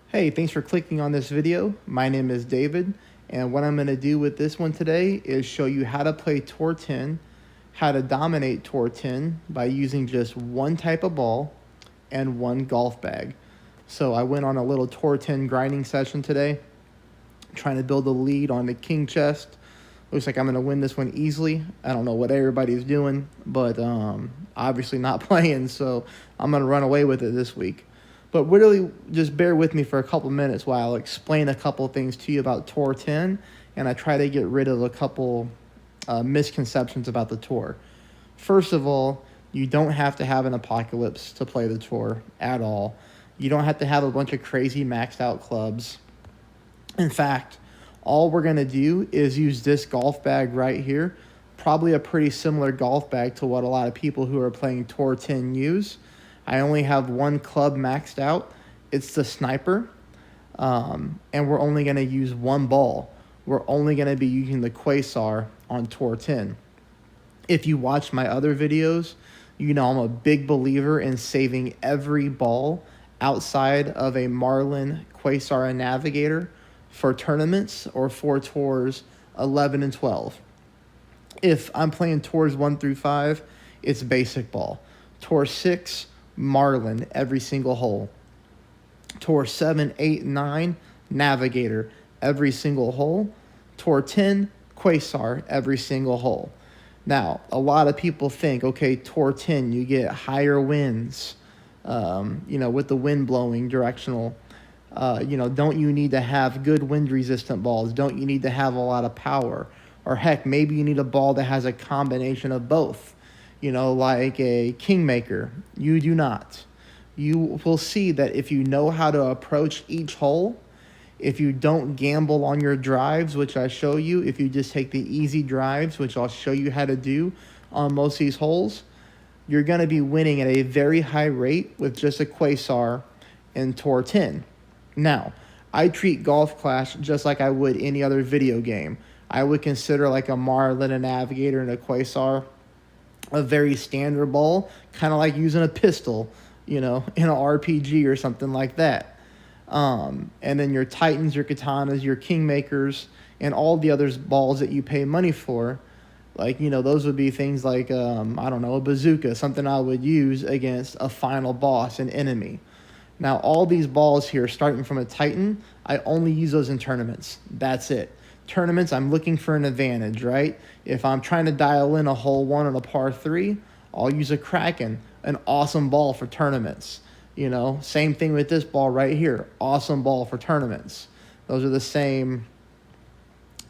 Hey, thanks for clicking on this video. My name is David, and what I'm going to do with this one today is show you how to play Tour 10, how to dominate Tour 10 by using just one type of ball and one golf bag. So I went on a little Tour 10 grinding session today, trying to build a lead on the king chest. Looks like I'm going to win this one easily. I don't know what everybody's doing, but obviously not playing, so I'm going to run away with it this week. But really, just bear with me for a couple minutes while I'll explain a couple things to you about Tour 10, and I try to get rid of a couple misconceptions about the tour. First of all, you don't have to have an apocalypse to play the tour at all. You don't have to have a bunch of crazy maxed out clubs. In fact, all we're going to do is use this golf bag right here, probably a pretty similar golf bag to what a lot of people who are playing Tour 10 use. I only have one club maxed out. It's the Sniper, and we're only going to use one ball. We're only going to be using the Quasar on Tour 10. If you watch my other videos, you know I'm a big believer in saving every ball outside of a Marlin, Quasar, and Navigator for tournaments or for Tours 11 and 12. If I'm playing Tours 1 through 5, it's basic ball. Tour 6, Marlin, every single hole. Tour 7, 8, 9, Navigator, every single hole. Tour 10, Quasar, every single hole. Now, a lot of people think, okay, Tour 10, you get higher winds, with the wind blowing directional. Don't you need to have good wind-resistant balls? Don't you need to have a lot of power? Or heck, maybe you need a ball that has a combination of both, like a Kingmaker. You do not. You will see that if you know how to approach each hole, if you don't gamble on your drives, which I show you, if you just take the easy drives, which I'll show you how to do on most of these holes, you're going to be winning at a very high rate with just a Quasar in Tour 10. Now, I treat Golf Clash just like I would any other video game. I would consider like a Marlin, a Navigator, and a Quasar a very standard ball, kind of like using a pistol, in an RPG or something like that. And then your Titans, your Katanas, your Kingmakers, and all the other balls that you pay money for, those would be things like, a bazooka, something I would use against a final boss, an enemy. Now, all these balls here, starting from a Titan, I only use those in tournaments. That's it. Tournaments, I'm looking for an advantage, right? If I'm trying to dial in a hole 1 on a par 3, I'll use a Kraken, an awesome ball for tournaments. Same thing with this ball right here. Awesome ball for tournaments. Those are the same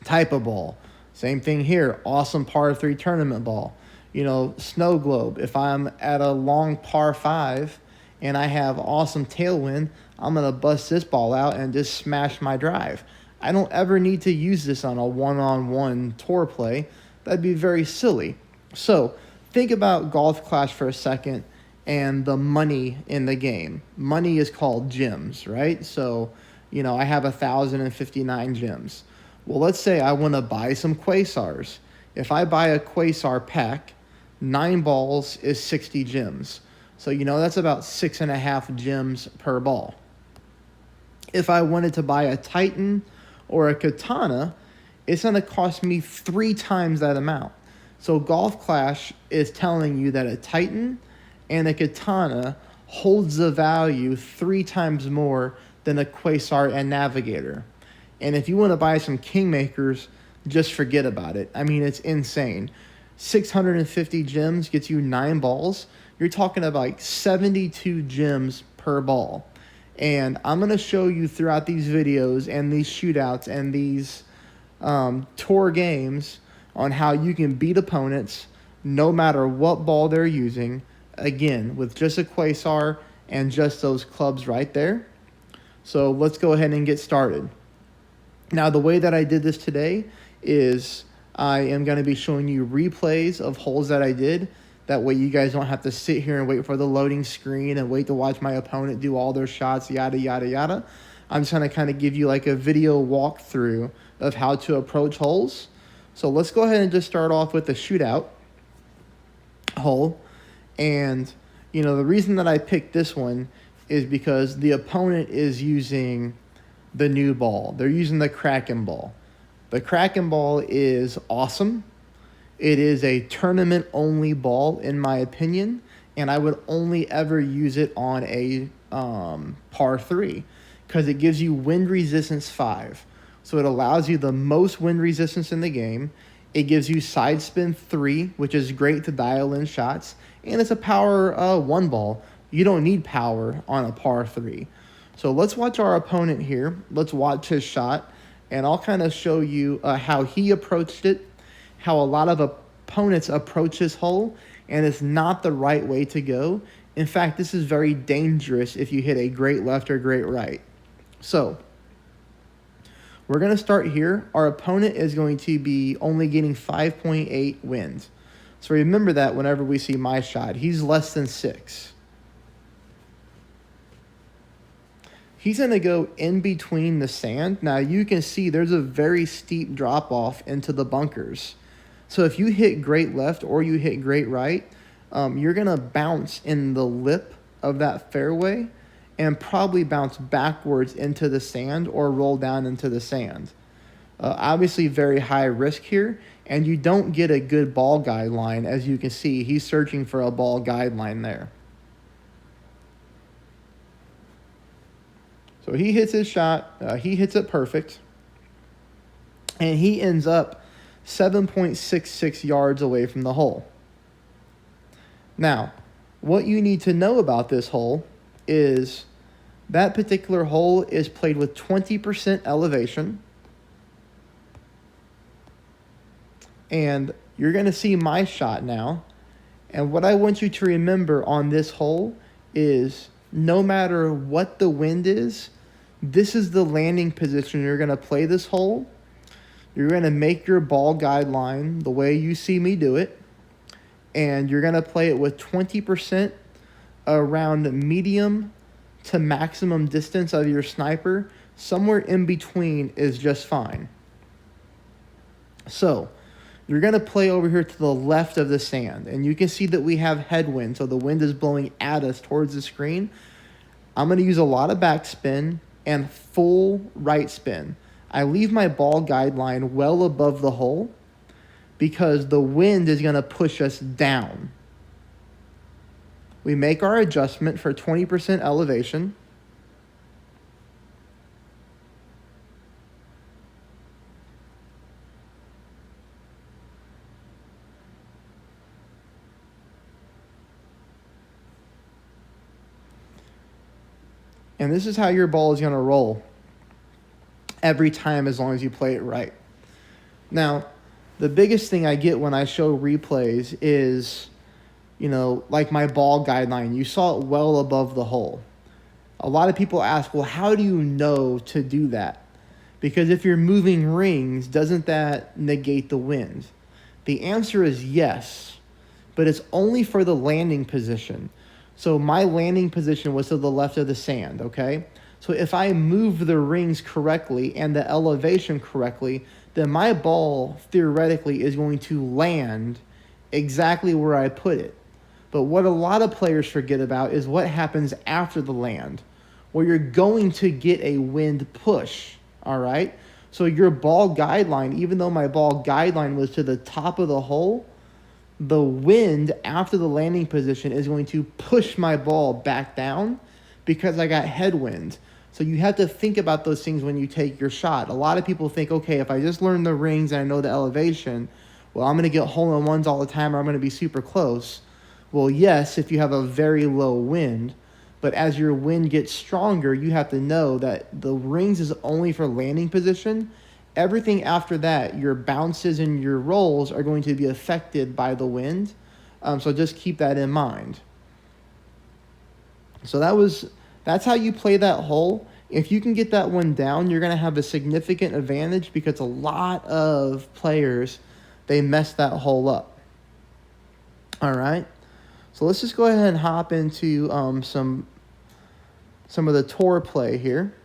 type of ball. Same thing here. Awesome par 3 tournament ball. Snow globe. If I'm at a long par 5 and I have awesome tailwind, I'm going to bust this ball out and just smash my drive. I don't ever need to use this on a one-on-one tour play. That'd be very silly. So think about Golf Clash for a second and the money in the game. Money is called gems, right? So, I have 1,059 gems. Well, let's say I want to buy some Quasars. If I buy a Quasar pack, 9 balls is 60 gems. So, that's about 6.5 gems per ball. If I wanted to buy a Titan or a Katana, it's going to cost me 3 times that amount. So Golf Clash is telling you that a Titan and a Katana holds the value 3 times more than a Quasar and Navigator. And if you want to buy some Kingmakers, just forget about it. I mean, it's insane. 650 gems gets you 9 balls. You're talking about like 72 gems per ball. And I'm going to show you throughout these videos and these shootouts and these tour games on how you can beat opponents no matter what ball they're using, again, with just a Quasar and just those clubs right there. So let's go ahead and get started. Now, the way that I did this today is I am going to be showing you replays of holes that I did. That way you guys don't have to sit here and wait for the loading screen and wait to watch my opponent do all their shots, yada, yada, yada. I'm just going to kind of give you like a video walkthrough of how to approach holes. So let's go ahead and just start off with the shootout hole. And, the reason that I picked this one is because the opponent is using the new ball. They're using the Kraken ball. The Kraken ball is awesome. It is a tournament-only ball, in my opinion, and I would only ever use it on a par 3 because it gives you wind resistance 5. So it allows you the most wind resistance in the game. It gives you side spin 3, which is great to dial in shots, and it's a power 1 ball. You don't need power on a par 3. So let's watch our opponent here. Let's watch his shot, and I'll kind of show you how he approached it, how a lot of opponents approach this hole, and it's not the right way to go. In fact, this is very dangerous if you hit a great left or great right. So we're going to start here. Our opponent is going to be only getting 5.8 wind. So remember that whenever we see my shot. He's less than 6. He's going to go in between the sand. Now you can see there's a very steep drop off into the bunkers. So if you hit great left or you hit great right, you're going to bounce in the lip of that fairway and probably bounce backwards into the sand or roll down into the sand. Obviously very high risk here, and you don't get a good ball guideline. As you can see, he's searching for a ball guideline there. So he hits his shot, he hits it perfect, and he ends up 7.66 yards away from the hole. Now, what you need to know about this hole is that particular hole is played with 20% elevation. And you're going to see my shot now. And what I want you to remember on this hole is no matter what the wind is, this is the landing position you're going to play this hole. You're going to make your ball guideline the way you see me do it. And you're going to play it with 20% around medium to maximum distance of your sniper. Somewhere in between is just fine. So you're going to play over here to the left of the sand. And you can see that we have headwind. So the wind is blowing at us towards the screen. I'm going to use a lot of backspin and full right spin. I leave my ball guideline well above the hole because the wind is going to push us down. We make our adjustment for 20% elevation. And this is how your ball is going to roll every time as long as you play it right. Now, the biggest thing I get when I show replays is, like my ball guideline. You saw it well above the hole. A lot of people ask, well, how do you know to do that? Because if you're moving rings, doesn't that negate the wind? The answer is yes, but it's only for the landing position. So my landing position was to the left of the sand, okay? So if I move the rings correctly and the elevation correctly, then my ball theoretically is going to land exactly where I put it. But what a lot of players forget about is what happens after the land, where you're going to get a wind push, all right? So your ball guideline, even though my ball guideline was to the top of the hole, the wind after the landing position is going to push my ball back down because I got headwind. So you have to think about those things when you take your shot. A lot of people think, okay, if I just learn the rings and I know the elevation, well, I'm going to get hole-in-ones all the time or I'm going to be super close. Well, yes, if you have a very low wind, but as your wind gets stronger, you have to know that the rings is only for landing position. Everything after that, your bounces and your rolls are going to be affected by the wind. So just keep that in mind. So that's how you play that hole. If you can get that one down, you're going to have a significant advantage because a lot of players, they mess that hole up. All right. So let's just go ahead and hop into some of the tour play here.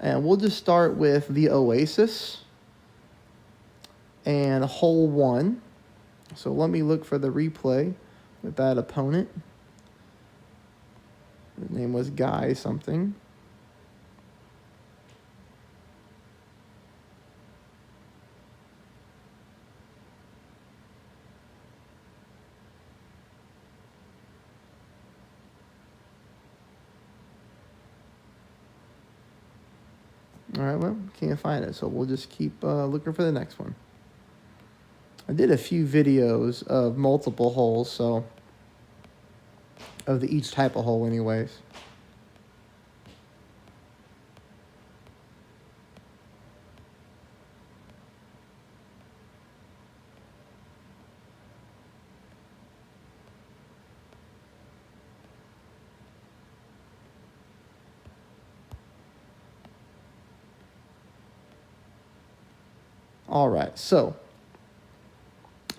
And we'll just start with the Oasis and hole 1. So let me look for the replay with that opponent. His name was Guy something. All right, well, can't find it, so we'll just keep looking for the next one. I did a few videos of multiple holes, so of each type of hole anyways. All right, so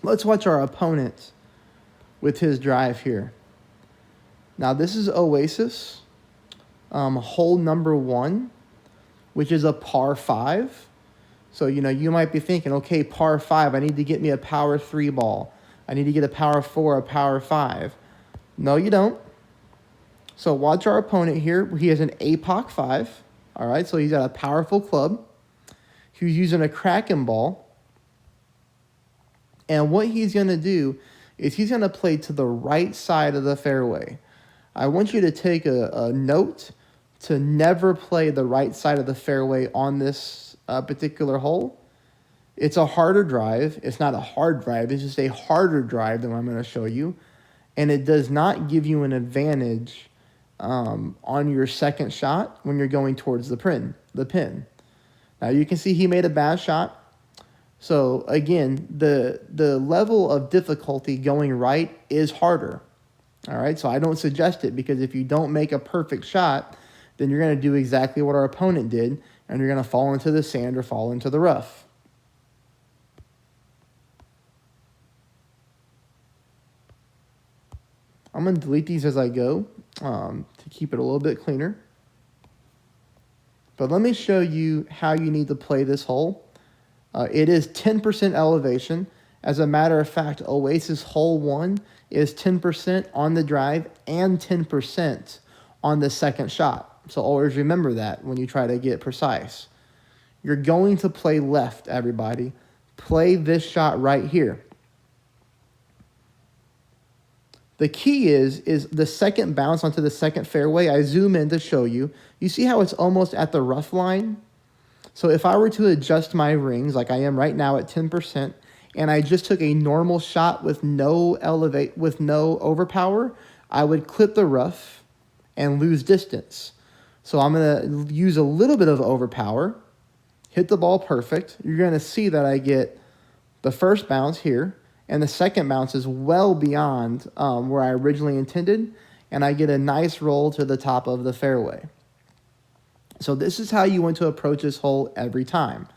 let's watch our opponent with his drive here. Now, this is Oasis, hole number 1, which is a par 5. So, you might be thinking, okay, par 5, I need to get me a power 3 ball. I need to get a power 4, a power 5. No, you don't. So watch our opponent here. He has an APOC 5. All right, so he's got a powerful club. He's using a Kraken ball. And what he's going to do is he's going to play to the right side of the fairway. I want you to take a note to never play the right side of the fairway on this particular hole. It's a harder drive. It's not a hard drive. It's just a harder drive than what I'm going to show you. And it does not give you an advantage on your second shot when you're going towards the pin. Now, you can see he made a bad shot. So, again, the level of difficulty going right is harder. All right, so I don't suggest it, because if you don't make a perfect shot, then you're going to do exactly what our opponent did, and you're going to fall into the sand or fall into the rough. I'm going to delete these as I go to keep it a little bit cleaner. But let me show you how you need to play this hole. It is 10% elevation. As a matter of fact, Oasis hole 1 is 10% on the drive and 10% on the second shot. So always remember that when you try to get precise. You're going to play left, everybody. Play this shot right here. The key is the second bounce onto the second fairway. I zoom in to show you. You see how it's almost at the rough line? So if I were to adjust my rings like I am right now at 10%, and I just took a normal shot with no overpower, I would clip the rough and lose distance. So I'm going to use a little bit of overpower, hit the ball perfect. You're going to see that I get the first bounce here, and the second bounce is well beyond where I originally intended, and I get a nice roll to the top of the fairway. So this is how you want to approach this hole every time.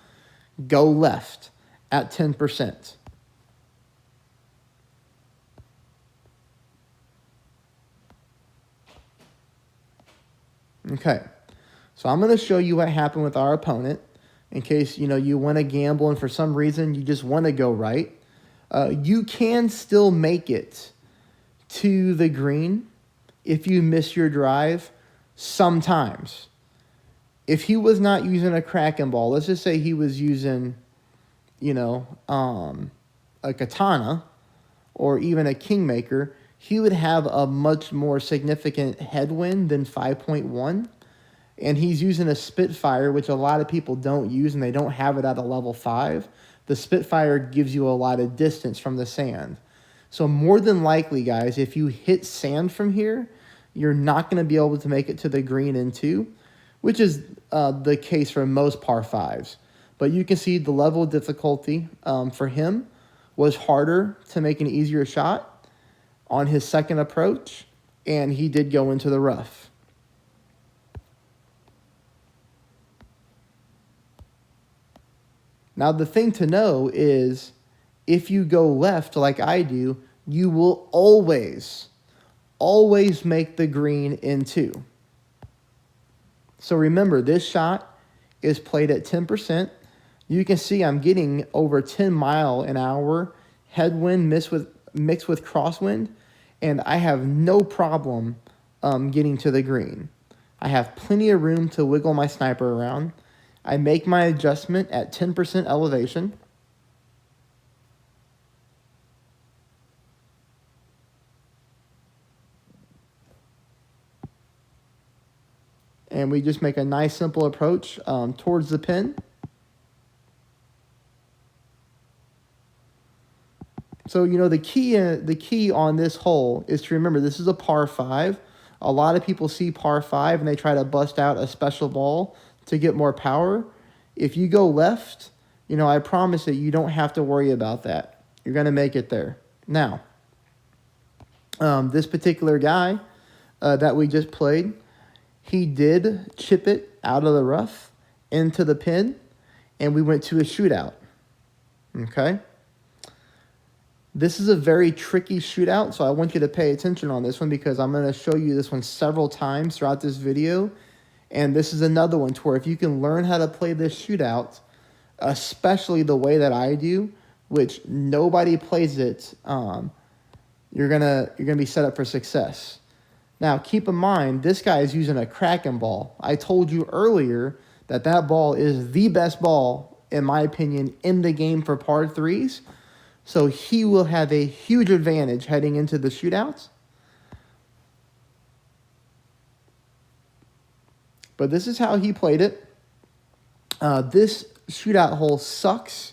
Go left at 10%. Okay, so I'm going to show you what happened with our opponent in case you want to gamble and for some reason you just want to go right. You can still make it to the green if you miss your drive sometimes. If he was not using a Kraken ball, let's just say he was using, a katana or even a kingmaker, he would have a much more significant headwind than 5.1. And he's using a Spitfire, which a lot of people don't use, and they don't have it at a level 5. The Spitfire gives you a lot of distance from the sand. So more than likely, guys, if you hit sand from here, you're not going to be able to make it to the green in 2, which is the case for most par 5s. But you can see the level of difficulty for him was harder to make an easier shot on his second approach, and he did go into the rough. Now, the thing to know is if you go left like I do, you will always make the green in 2. So remember, this shot is played at 10%. You can see I'm getting over 10 mile an hour headwind mixed with crosswind, and I have no problem getting to the green. I have plenty of room to wiggle my sniper around. I make my adjustment at 10% elevation. And we just make a nice simple approach towards the pin. So, you know, the key on this hole is to remember this is a par 5. A lot of people see par 5 and they try to bust out a special ball to get more power. If you go left, you know, I promise that you don't have to worry about that. You're going to make it there. Now, this particular guy that we just played, he did chip it out of the rough into the pin, and we went to a shootout. Okay? This is a very tricky shootout, so I want you to pay attention on this one because I'm going to show you this one several times throughout this video. And this is another one to where if you can learn how to play this shootout, especially the way that I do, which nobody plays it, you're gonna be set up for success. Now, keep in mind, this guy is using a Kraken ball. I told you earlier that that ball is the best ball, in my opinion, in the game for par 3s. So he will have a huge advantage heading into the shootouts. But this is how he played it. This shootout hole sucks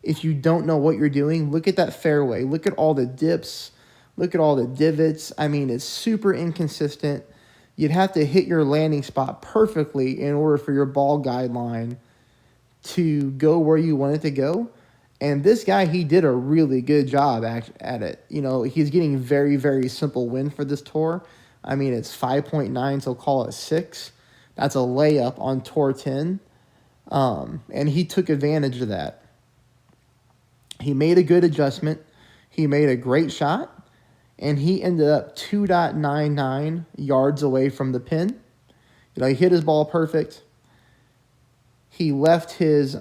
if you don't know what you're doing. Look at that fairway. Look at all the dips. Look at all the divots. I mean, it's super inconsistent. You'd have to hit your landing spot perfectly in order for your ball guideline to go where you want it to go. And this guy, he did a really good job at it. You know, he's getting very, very simple win for this tour. I mean, it's 5.9, so call it 6. That's a layup on Tour 10. And he took advantage of that. He made a good adjustment. He made a great shot. And he ended up 2.99 yards away from the pin. You know, he hit his ball perfect. He left his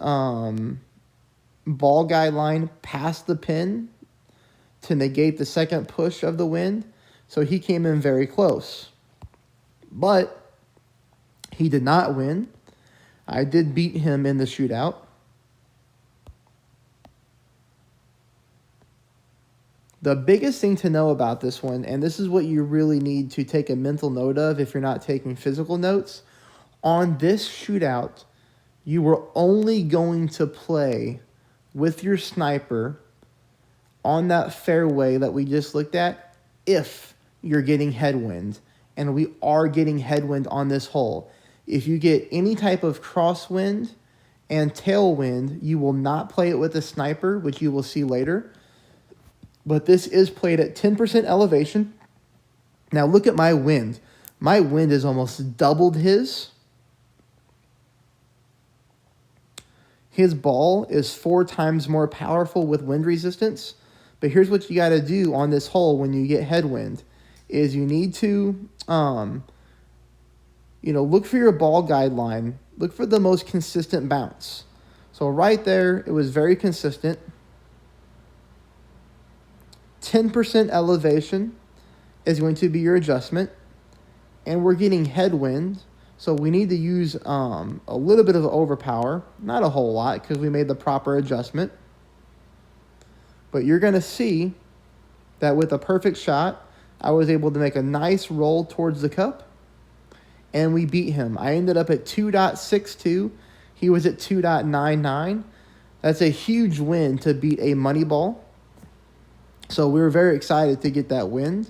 ball guideline past the pin to negate the second push of the wind. So he came in very close. But he did not win. I did beat him in the shootout. The biggest thing to know about this one, and this is what you really need to take a mental note of if you're not taking physical notes, on this shootout, you were only going to play with your sniper on that fairway that we just looked at if you're getting headwind. And we are getting headwind on this hole. If you get any type of crosswind and tailwind, you will not play it with a sniper, which you will see later. But this is played at 10% elevation. Now look at my wind. My wind is almost doubled his. His ball is 4 times more powerful with wind resistance. But here's what you got to do on this hole when you get headwind, is you need to, look for your ball guideline. Look for the most consistent bounce. So right there, it was very consistent. 10% elevation is going to be your adjustment. And we're getting headwind. So we need to use a little bit of overpower. Not a whole lot because we made the proper adjustment. But you're going to see that with a perfect shot, I was able to make a nice roll towards the cup. And we beat him. I ended up at 2.62. He was at 2.99. That's a huge win to beat a money ball. So we were very excited to get that win.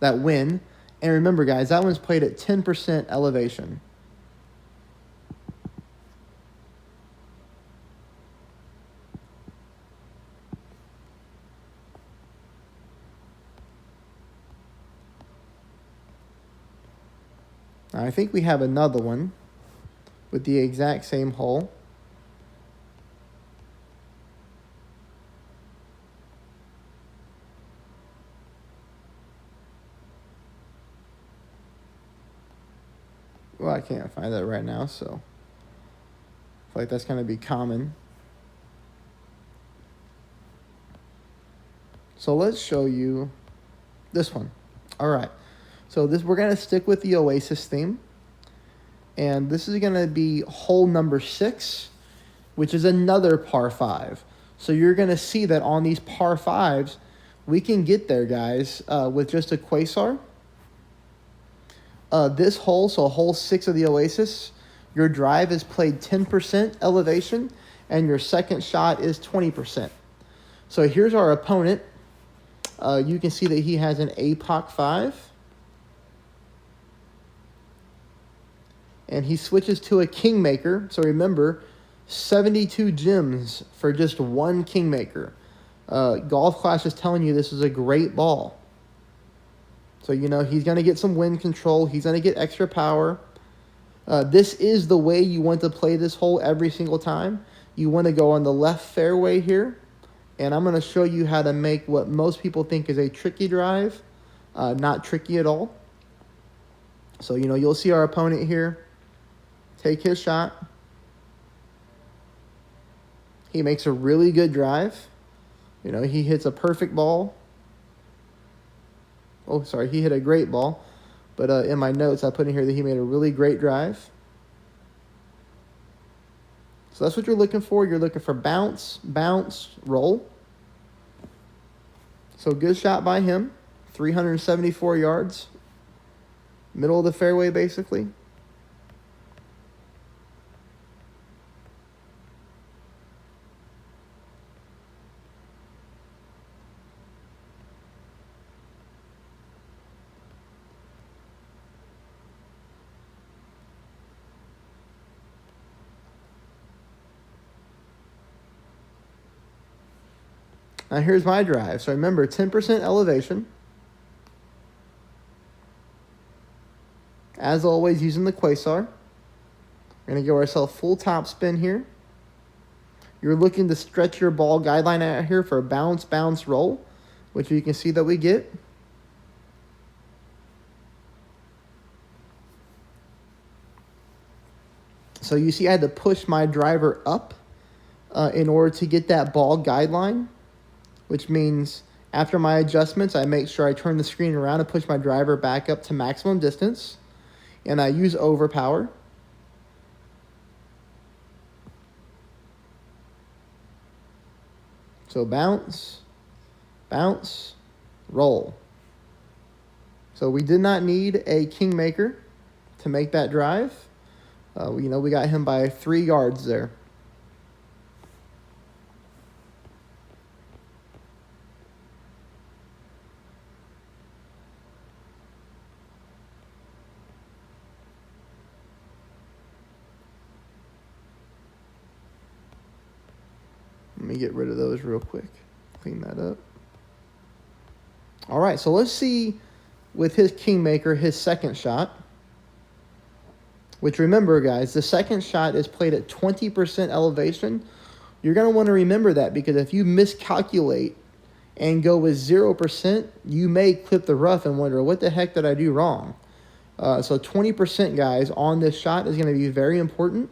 And remember, guys, that one's played at 10% elevation. Now, I think we have another one with the exact same hole. Well, I can't find that right now, so I feel like that's going to be common. So let's show you this one. All right. So we're going to stick with the Oasis theme. And this is going to be hole number 6, which is another par 5. So you're going to see that on these par 5s, we can get there, guys, with just a quasar. This hole, so hole 6 of the Oasis, your drive is played 10% elevation, and your second shot is 20%. So here's our opponent. You can see that he has an APOC 5. And he switches to a Kingmaker. So remember, 72 gems for just one Kingmaker. Golf Clash is telling you this is a great ball. So, you know, he's going to get some wind control. He's going to get extra power. This is the way you want to play this hole every single time. You want to go on the left fairway here. And I'm going to show you how to make what most people think is a tricky drive. Not tricky at all. So, you know, you'll see our opponent here take his shot. He makes a really good drive. You know, he hits a perfect ball. Oh, sorry, he hit a great ball. But in my notes, I put in here that he made a really great drive. So that's what you're looking for. You're looking for bounce, bounce, roll. So good shot by him. 374 yards. Middle of the fairway, basically. Now here's my drive. So remember, 10% elevation. As always, using the quasar. We're going to give ourselves full top spin here. You're looking to stretch your ball guideline out here for a bounce, bounce, roll, which you can see that we get. So you see I had to push my driver up in order to get that ball guideline, which means after my adjustments, I make sure I turn the screen around and push my driver back up to maximum distance. And I use overpower. So bounce, bounce, roll. So we did not need a Kingmaker to make that drive. You know, we got him by 3 yards there. Let me get rid of those real quick. Clean that up. All right, so let's see with his Kingmaker, his second shot. Which remember, guys, the second shot is played at 20% elevation. You're going to want to remember that because if you miscalculate and go with 0%, you may clip the rough and wonder, what the heck did I do wrong? So 20%, guys, on this shot is going to be very important.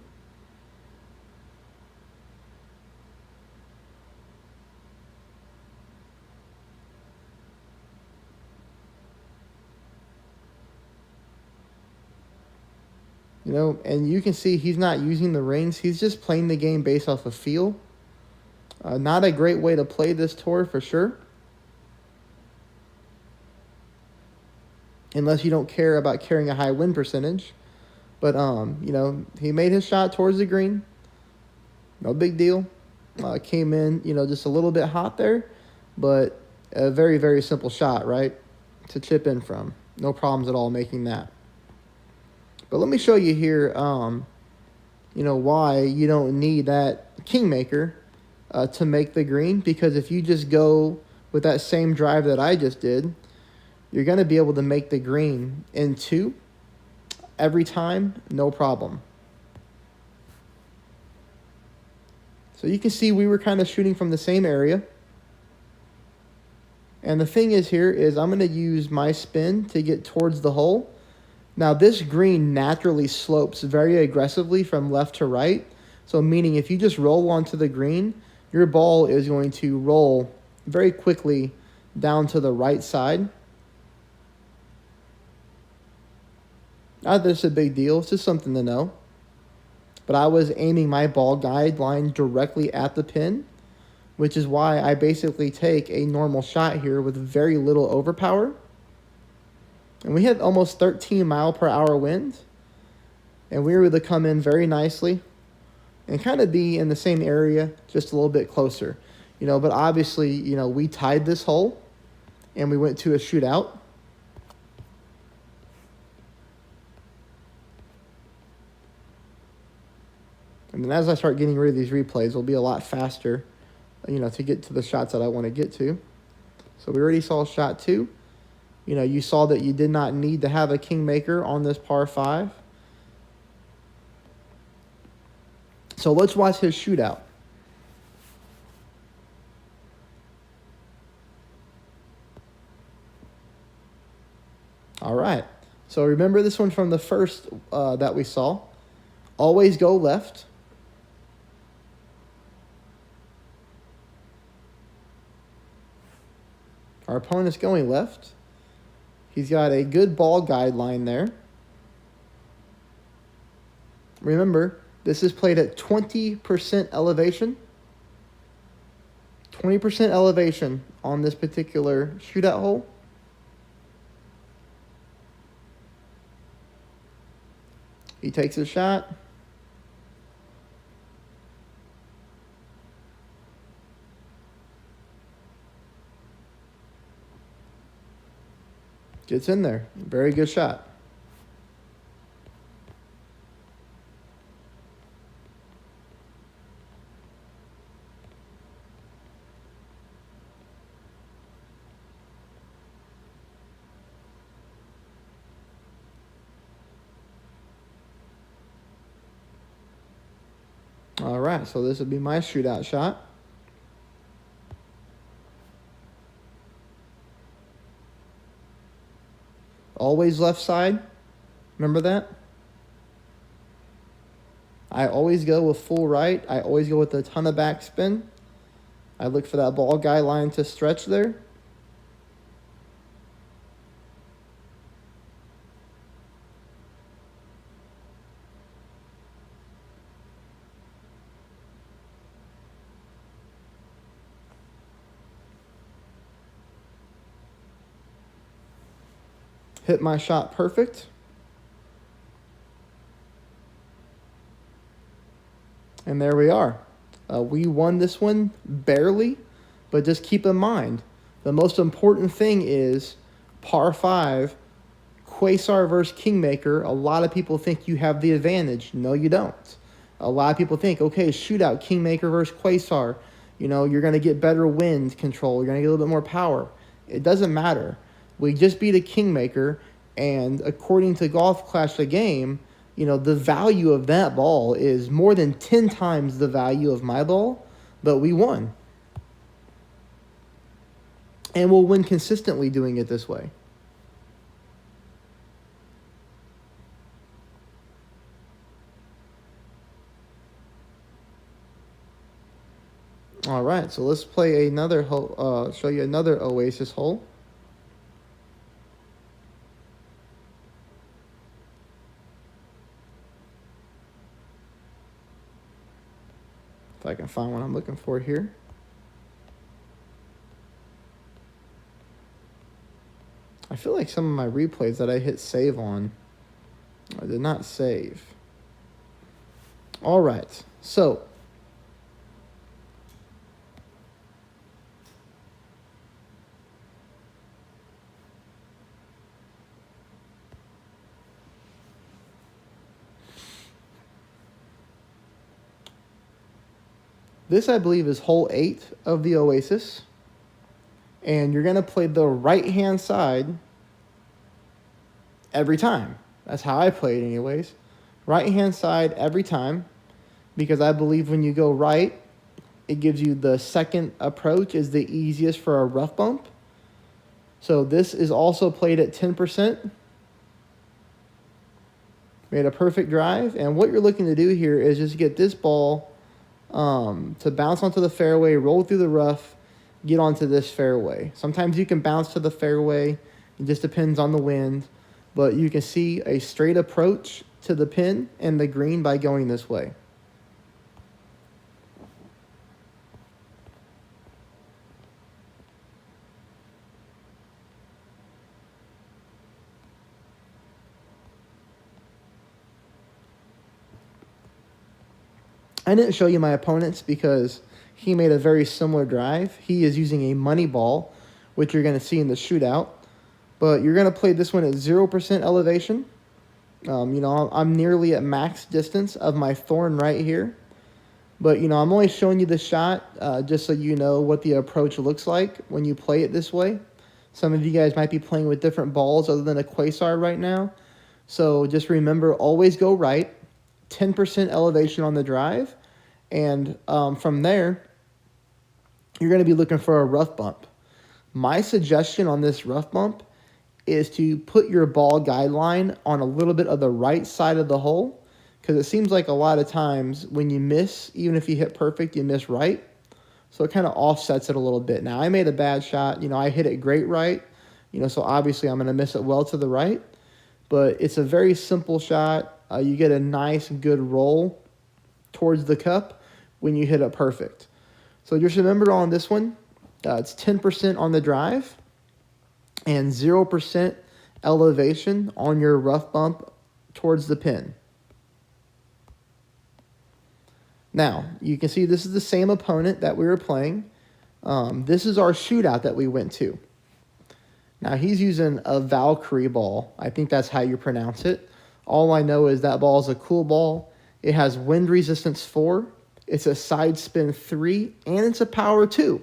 You know, and you can see he's not using the rings. He's just playing the game based off of feel. Not a great way to play this tour for sure. Unless you don't care about carrying a high win percentage. But, you know, he made his shot towards the green. No big deal. Came in, you know, just a little bit hot there. But a very, very simple shot, right? To chip in from. No problems at all making that. But let me show you here, you know, why you don't need that Kingmaker to make the green. Because if you just go with that same drive that I just did, you're going to be able to make the green in 2 every time, no problem. So you can see we were kind of shooting from the same area. And the thing is here is I'm going to use my spin to get towards the hole. Now, this green naturally slopes very aggressively from left to right. So meaning if you just roll onto the green, your ball is going to roll very quickly down to the right side. Not that it's a big deal, it's just something to know. But I was aiming my ball guideline directly at the pin, which is why I basically take a normal shot here with very little overpower. And we had almost 13 mph wind, and we were able to come in very nicely and kind of be in the same area, just a little bit closer. But obviously, we tied this hole, and we went to a shootout. And then as I start getting rid of these replays, it'll be a lot faster, to get to the shots that I want to get to. So we already saw shot 2. You saw that you did not need to have a kingmaker on this par 5. So let's watch his shootout. All right. So remember this one from the first that we saw. Always go left. Our opponent's going left. He's got a good ball guideline there. Remember, this is played at 20% elevation. 20% elevation on this particular shootout hole. He takes a shot. Gets in there. Very good shot. All right, so this would be my shootout shot. Always left side. Remember that? I always go with full right. I always go with a ton of backspin. I look for that ball guideline to stretch there. Hit my shot perfect. And there we are. We won this one barely, but just keep in mind, the most important thing is par 5, quasar versus kingmaker. A lot of people think you have the advantage. No, you don't. A lot of people think, okay, shootout, kingmaker versus quasar. You're going to get better wind control. You're going to get a little bit more power. It doesn't matter. We just beat a kingmaker, and according to Golf Clash the Game, the value of that ball is more than 10 times the value of my ball, but we won. And we'll win consistently doing it this way. All right, so let's play another hole, show you another Oasis hole. If I can find what I'm looking for here. I feel like some of my replays that I hit save on, I did not save. All right, so this, I believe, is hole 8 of the Oasis. And you're going to play the right-hand side every time. That's how I play it anyways. Right-hand side every time. Because I believe when you go right, it gives you the second approach is the easiest for a rough bump. So this is also played at 10%. Made a perfect drive. And what you're looking to do here is just get this ball to bounce onto the fairway, roll through the rough, get onto this fairway. Sometimes you can bounce to the fairway. It just depends on the wind. but you can see a straight approach to the pin and the green by going this way. I didn't show you my opponent's because he made a very similar drive. He is using a money ball, which you're going to see in the shootout. But you're going to play this one at 0% elevation. I'm nearly at max distance of my thorn right here. But, I'm only showing you the shot just so you know what the approach looks like when you play it this way. Some of you guys might be playing with different balls other than a quasar right now. So just remember, always go right, 10% elevation on the drive. And from there, you're going to be looking for a rough bump. My suggestion on this rough bump is to put your ball guideline on a little bit of the right side of the hole, because it seems like a lot of times when you miss, even if you hit perfect, you miss right. So it kind of offsets it a little bit. Now, I made a bad shot. I hit it great right. So obviously I'm going to miss it well to the right. But it's a very simple shot. You get a nice, good roll towards the cup when you hit it perfect. So just remember on this one, it's 10% on the drive and 0% elevation on your rough bump towards the pin. Now, you can see this is the same opponent that we were playing. This is our shootout that we went to. Now, he's using a Valkyrie ball. I think that's how you pronounce it. All I know is that ball is a cool ball. It has wind resistance 4. It's a side spin 3, and it's a power 2.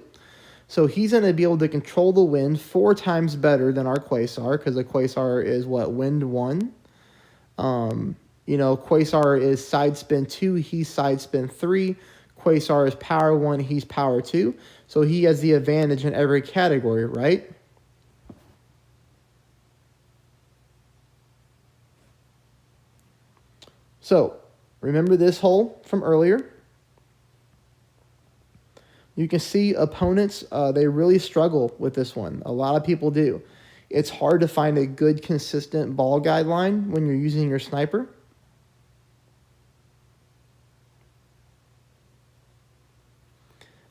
So he's going to be able to control the wind 4 times better than our quasar, because the quasar is wind 1. Quasar is side spin 2, he's side spin 3. Quasar is power 1, he's power 2. So he has the advantage in every category, right? So remember this hole from earlier. You can see opponents, they really struggle with this one. A lot of people do. It's hard to find a good, consistent ball guideline when you're using your sniper.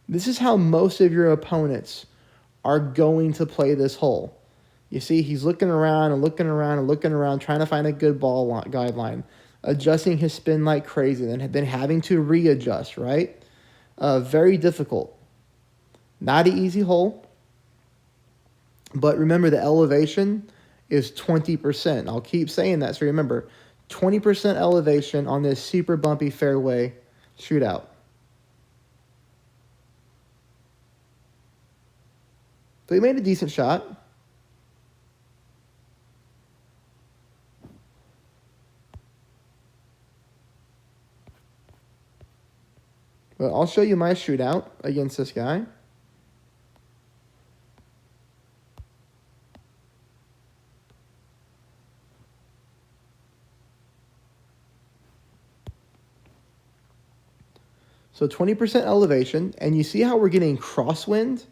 This is how most of your opponents are going to play this hole. You see, he's looking around and looking around and looking around, trying to find a good ball guideline, adjusting his spin like crazy, then having to readjust, right? Very difficult. Not an easy hole. But remember, the elevation is 20%. I'll keep saying that, so remember, 20% elevation on this super bumpy fairway shootout. So he made a decent shot. But I'll show you my shootout against this guy. So 20% elevation, and you see how we're getting crosswind?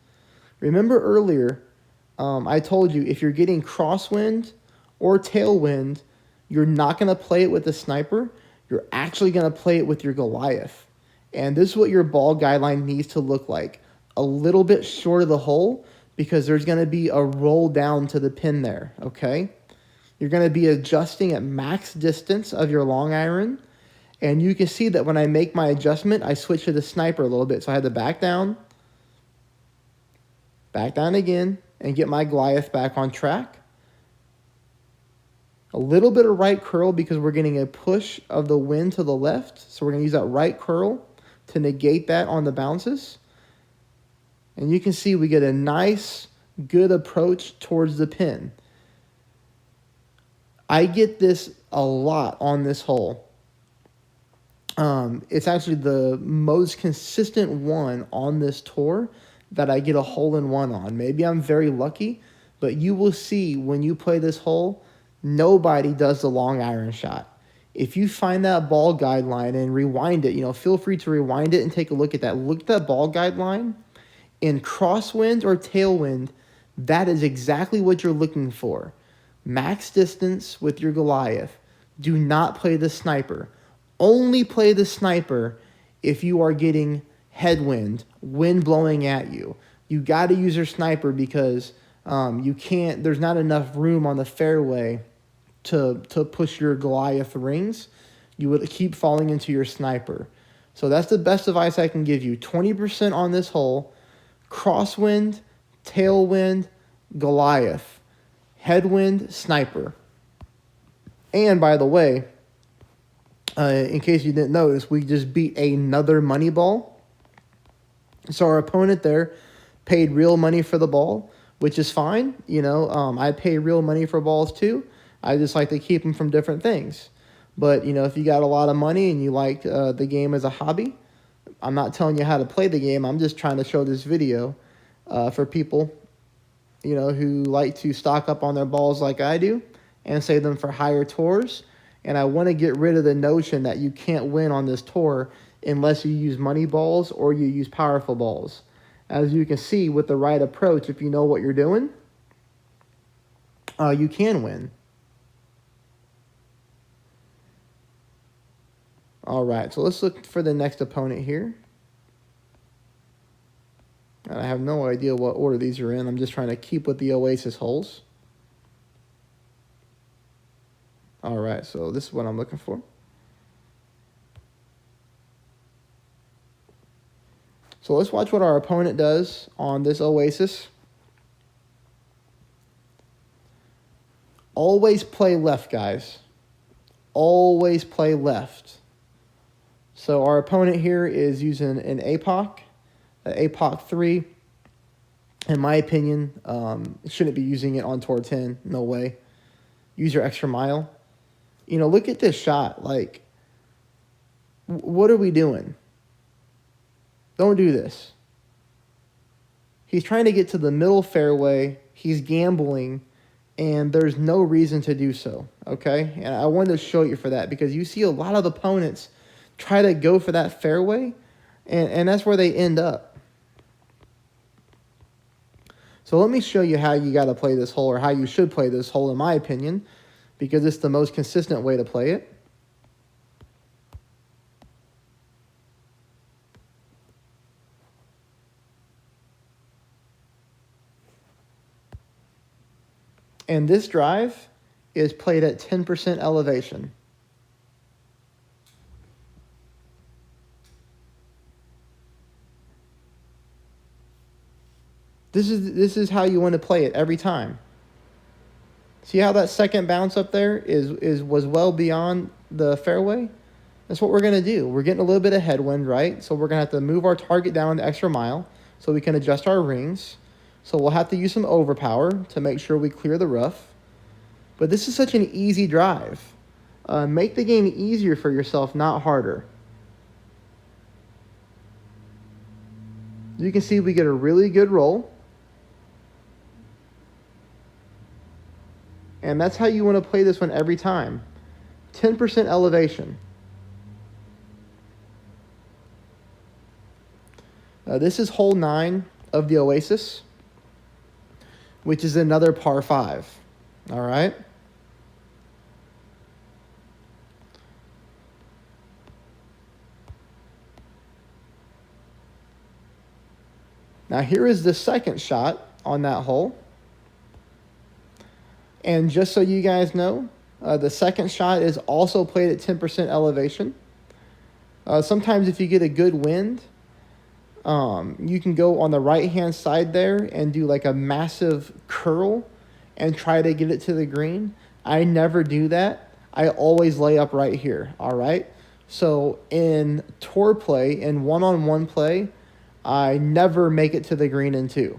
Remember earlier, I told you if you're getting crosswind or tailwind, you're not going to play it with the sniper. You're actually going to play it with your Goliath. And this is what your ball guideline needs to look like. A little bit short of the hole, because there's going to be a roll down to the pin there, okay? You're going to be adjusting at max distance of your long iron. And you can see that when I make my adjustment, I switch to the sniper a little bit. So I had to back down again, and get my Goliath back on track. A little bit of right curl because we're getting a push of the wind to the left. So we're going to use that right curl to negate that on the bounces. And you can see we get a nice, good approach towards the pin. I get this a lot on this hole. It's actually the most consistent one on this tour that I get a hole-in-one on. Maybe I'm very lucky, but you will see when you play this hole, nobody does the long iron shot. If you find that ball guideline and rewind it, feel free to rewind it and take a look at that. Look at that ball guideline. In crosswind or tailwind, that is exactly what you're looking for. max distance with your Goliath. Do not play the sniper. Only play the sniper if you are getting headwind, wind blowing at you. You got to use your sniper because you can't. There's not enough room on the fairway to push your Goliath rings. You would keep falling into your sniper. So that's the best advice I can give you. 20% on this hole. Crosswind, tailwind, Goliath. Headwind, sniper. And by the way, in case you didn't notice, we just beat another money ball. So our opponent there paid real money for the ball, which is fine. You know, I pay real money for balls too. I just like to keep them from different things. But, you know, if you got a lot of money and you like the game as a hobby, I'm not telling you how to play the game. I'm just trying to show this video for people, you know, who like to stock up on their balls like I do and save them for higher tours. And I want to get rid of the notion that you can't win on this tour unless you use money balls or you use powerful balls. As you can see, with the right approach, if you know what you're doing, you can win. All right, so let's look for the next opponent here. And I have no idea what order these are in. I'm just trying to keep with the Oasis holes. All right, so this is what I'm looking for. So let's watch what our opponent does on this Oasis. Always play left, guys. Always play left. So our opponent here is using an APOC, APOC 3. In my opinion, shouldn't be using it on tour 10. No way. Use your extra mile. You know, look at this shot. Like, what are we doing? Don't do this. He's trying to get to the middle fairway. He's gambling, and there's no reason to do so, okay? And I wanted to show you for that because you see a lot of opponents try to go for that fairway, and that's where they end up. So let me show you how you got to play this hole, or how you should play this hole, in my opinion, because it's the most consistent way to play it. And this drive is played at 10% elevation. This is how you want to play it every time. See how that second bounce up there was well beyond the fairway? That's what we're going to do. We're getting a little bit of headwind, right? So we're going to have to move our target down the extra mile so we can adjust our rings. So we'll have to use some overpower to make sure we clear the rough. But this is such an easy drive. Make the game easier for yourself, not harder. You can see we get a really good roll. And that's how you want to play this one every time. 10% elevation. This is hole 9 of the Oasis, which is another par 5. All right. Now here is the second shot on that hole. And just so you guys know, the second shot is also played at 10% elevation. Sometimes if you get a good wind, you can go on the right-hand side there and do like a massive curl and try to get it to the green. I never do that. I always lay up right here, all right? So in tour play, in one-on-one play, I never make it to the green in 2.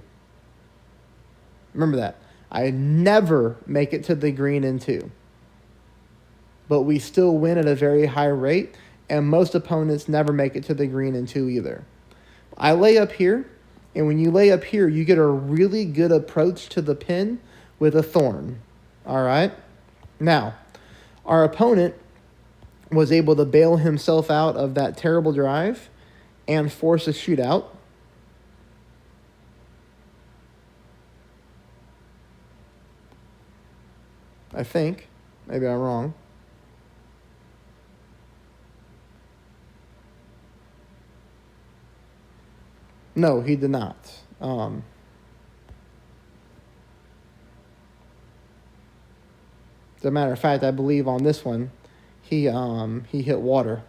Remember that. I never make it to the green in 2. But we still win at a very high rate, and most opponents never make it to the green in 2 either. I lay up here, and when you lay up here, you get a really good approach to the pin with a thorn. All right? Now, our opponent was able to bail himself out of that terrible drive and force a shootout. I think. Maybe I'm wrong. No, he did not. As a matter of fact, I believe on this one, he hit water.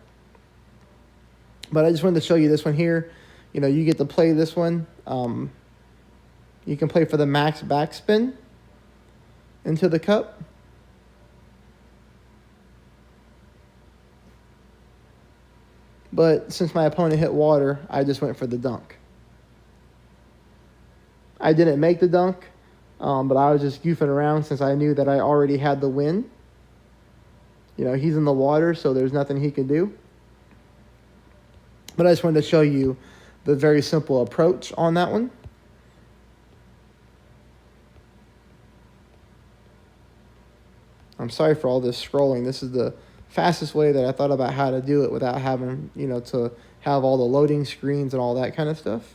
But I just wanted to show you this one here. You know, you get to play this one. You can play for the max backspin into the cup. But since my opponent hit water, I just went for the dunk. I didn't make the dunk, but I was just goofing around since I knew that I already had the win. You know, he's in the water, so there's nothing he can do. But I just wanted to show you the very simple approach on that one. I'm sorry for all this scrolling. This is the fastest way that I thought about how to do it without having, you know, to have all the loading screens and all that kind of stuff.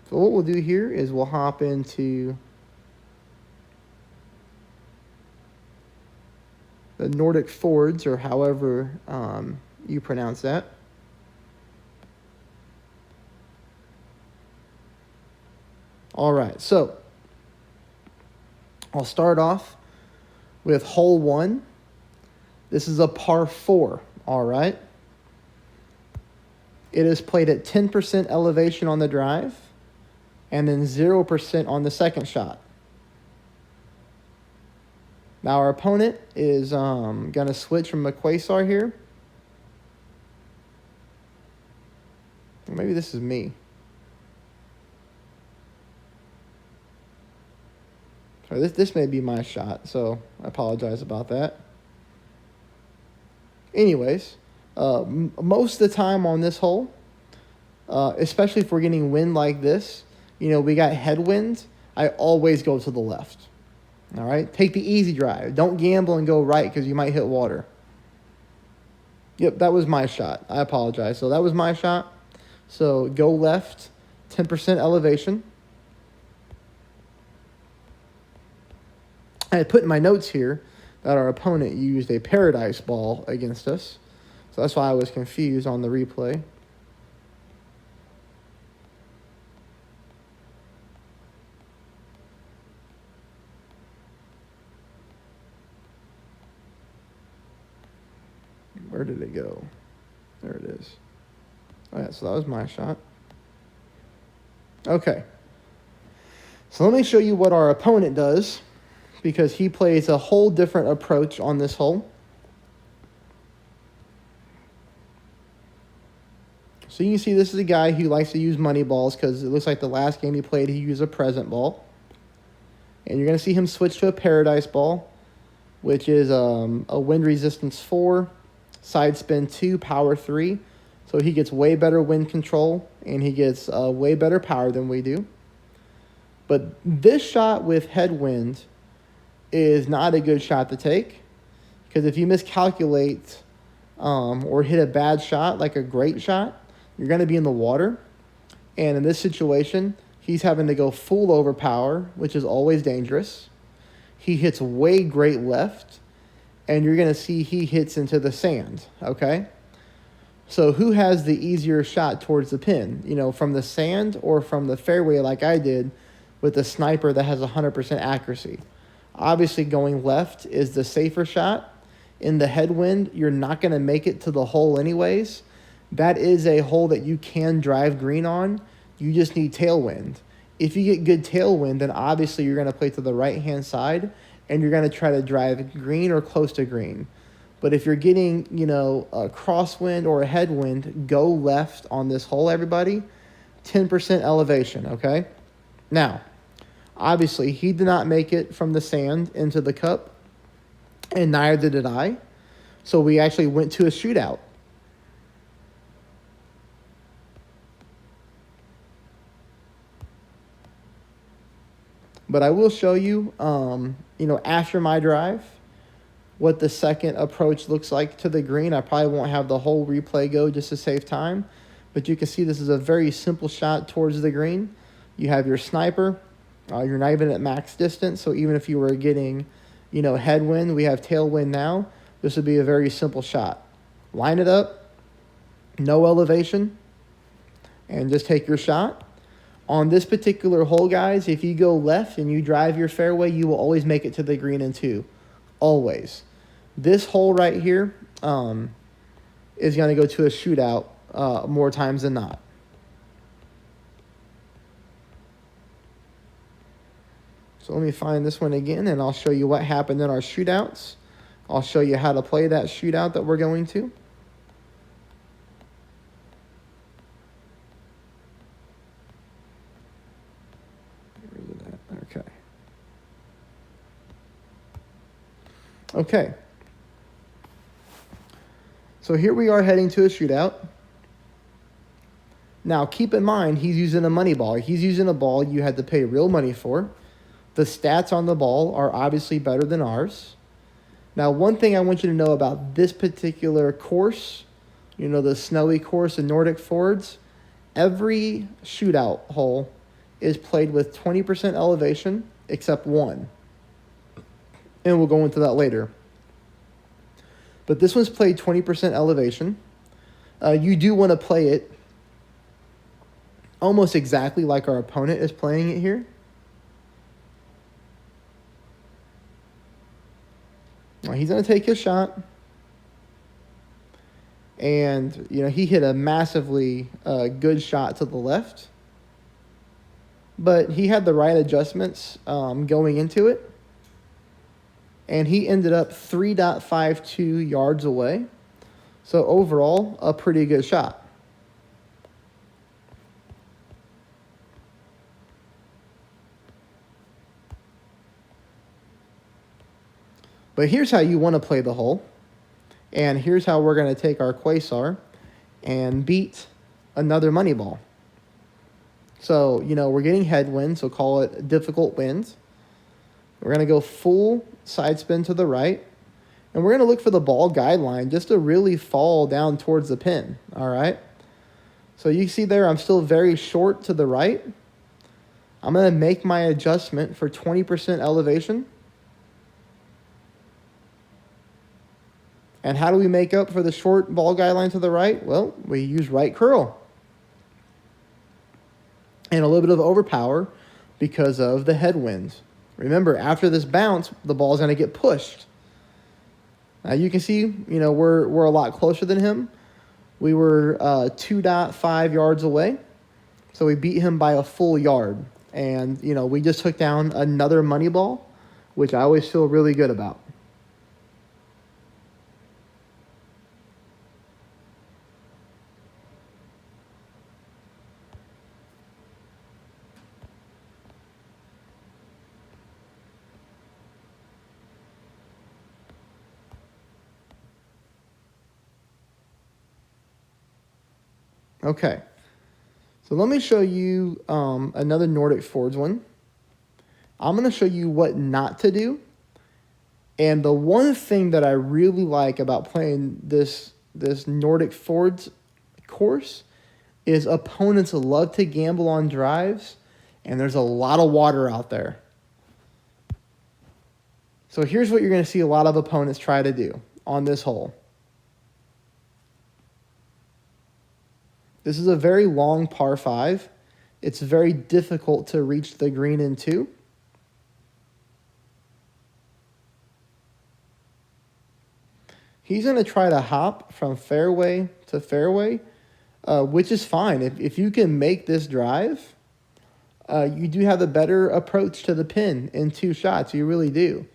So what we'll do here is we'll hop into the Nordic Fords, or however you pronounce that. All right, so I'll start off with hole 1. This is a par 4, all right? It is played at 10% elevation on the drive and then 0% on the second shot. Now our opponent is going to switch from a quasar here. Or maybe this is me. So this may be my shot, so I apologize about that. Anyways, most of the time on this hole, especially if we're getting wind like this, you know, we got headwind, I always go to the left. All right? Take the easy drive. Don't gamble and go right because you might hit water. Yep, that was my shot. I apologize. So that was my shot. So go left, 10% elevation. I had put in my notes here that our opponent used a paradise ball against us. So that's why I was confused on the replay. Where did it go? There it is. Oh yeah, so that was my shot. Okay. So let me show you what our opponent does, because he plays a whole different approach on this hole. So you can see this is a guy who likes to use money balls, because it looks like the last game he played, he used a present ball. And you're going to see him switch to a paradise ball, which is a wind resistance 4, side spin 2, power 3. So he gets way better wind control, and he gets way better power than we do. But this shot with headwind is not a good shot to take, because if you miscalculate or hit a bad shot, like a great shot, you're going to be in the water. And in this situation, he's having to go full overpower, which is always dangerous. He hits way great left, and you're going to see he hits into the sand, okay? So who has the easier shot towards the pin? You know, from the sand or from the fairway like I did with the sniper that has 100% accuracy? Obviously, going left is the safer shot. In the headwind, you're not going to make it to the hole anyways. That is a hole that you can drive green on. You just need tailwind. If you get good tailwind, then obviously you're going to play to the right-hand side, and you're going to try to drive green or close to green. But if you're getting, you know, a crosswind or a headwind, go left on this hole, everybody. 10% elevation, okay? Now, obviously, he did not make it from the sand into the cup, and neither did I. So we actually went to a shootout. But I will show you, you know, after my drive, what the second approach looks like to the green. I probably won't have the whole replay go just to save time. But you can see this is a very simple shot towards the green. You have your sniper. You're not even at max distance, so even if you were getting, headwind, we have tailwind now. This would be a very simple shot. Line it up, no elevation, and just take your shot. On this particular hole, guys, if you go left and you drive your fairway, you will always make it to the green in 2. Always. This hole right here is going to go to a shootout more times than not. So let me find this one again, and I'll show you what happened in our shootouts. I'll show you how to play that shootout that we're going to. Okay. Okay. So here we are heading to a shootout. Now, keep in mind, he's using a money ball. He's using a ball you had to pay real money for. The stats on the ball are obviously better than ours. Now, one thing I want you to know about this particular course, the snowy course in Nordic Fords, every shootout hole is played with 20% elevation except one. And we'll go into that later. But this one's played 20% elevation. You do want to play it almost exactly like our opponent is playing it here. Now he's going to take his shot. And, he hit a massively good shot to the left. But he had the right adjustments going into it. And he ended up 3.52 yards away. So overall, a pretty good shot. But here's how you want to play the hole. And here's how we're going to take our quasar and beat another money ball. So, we're getting headwind, so call it difficult wind. We're going to go full side spin to the right. And we're going to look for the ball guideline just to really fall down towards the pin. All right. So you see there, I'm still very short to the right. I'm going to make my adjustment for 20% elevation. And how do we make up for the short ball guideline to the right? Well, we use right curl. And a little bit of overpower because of the headwinds. Remember, after this bounce, the ball is going to get pushed. Now you can see, we're a lot closer than him. We were 2.5 yards away. So we beat him by a full yard. And, we just took down another money ball, which I always feel really good about. Okay, so let me show you another Nordic Fords one. I'm going to show you what not to do. And the one thing that I really like about playing this Nordic Fords course is opponents love to gamble on drives, and there's a lot of water out there. So here's what you're going to see a lot of opponents try to do on this hole. This is a very long par 5. It's very difficult to reach the green in 2. He's going to try to hop from fairway to fairway, which is fine. If you can make this drive, you do have a better approach to the pin in 2 shots. You really do.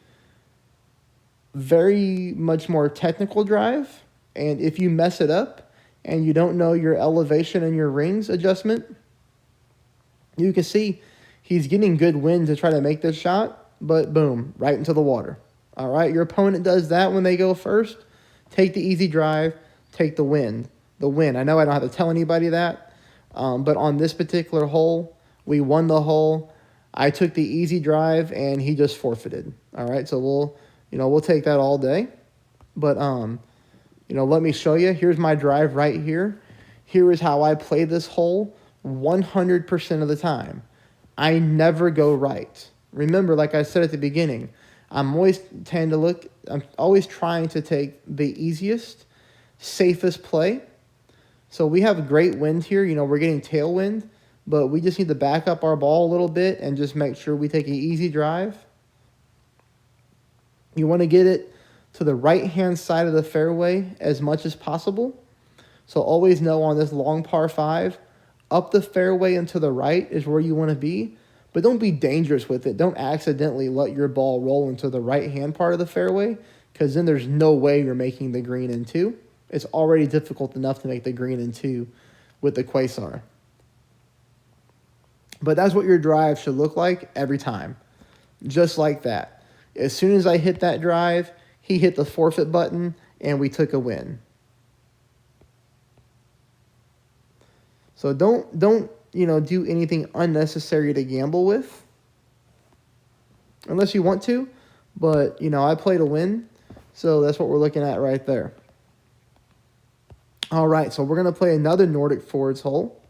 Very much more technical drive. And if you mess it up, and you don't know your elevation and your rings adjustment, you can see he's getting good wind to try to make this shot, but boom, right into the water. All right, your opponent does that when they go first. Take the easy drive, take the wind. The win. I know I don't have to tell anybody that, but on this particular hole, we won the hole. I took the easy drive, and he just forfeited. All right, so we'll take that all day, but let me show you. Here's my drive right here. Here is how I play this hole 100% of the time. I never go right. Remember, like I said at the beginning, I'm always trying to take the easiest, safest play. So we have great wind here. We're getting tailwind, but we just need to back up our ball a little bit and just make sure we take an easy drive. You want to get it to the right-hand side of the fairway as much as possible. So always know on this long par 5, up the fairway and to the right is where you want to be. But don't be dangerous with it. Don't accidentally let your ball roll into the right-hand part of the fairway, because then there's no way you're making the green in 2. It's already difficult enough to make the green in 2 with the quasar. But that's what your drive should look like every time. Just like that. As soon as I hit that drive, he hit the forfeit button, and we took a win. So don't do anything unnecessary to gamble with, unless you want to. But, I play to win, so that's what we're looking at right there. All right, so we're going to play another Nordic Forwards hole.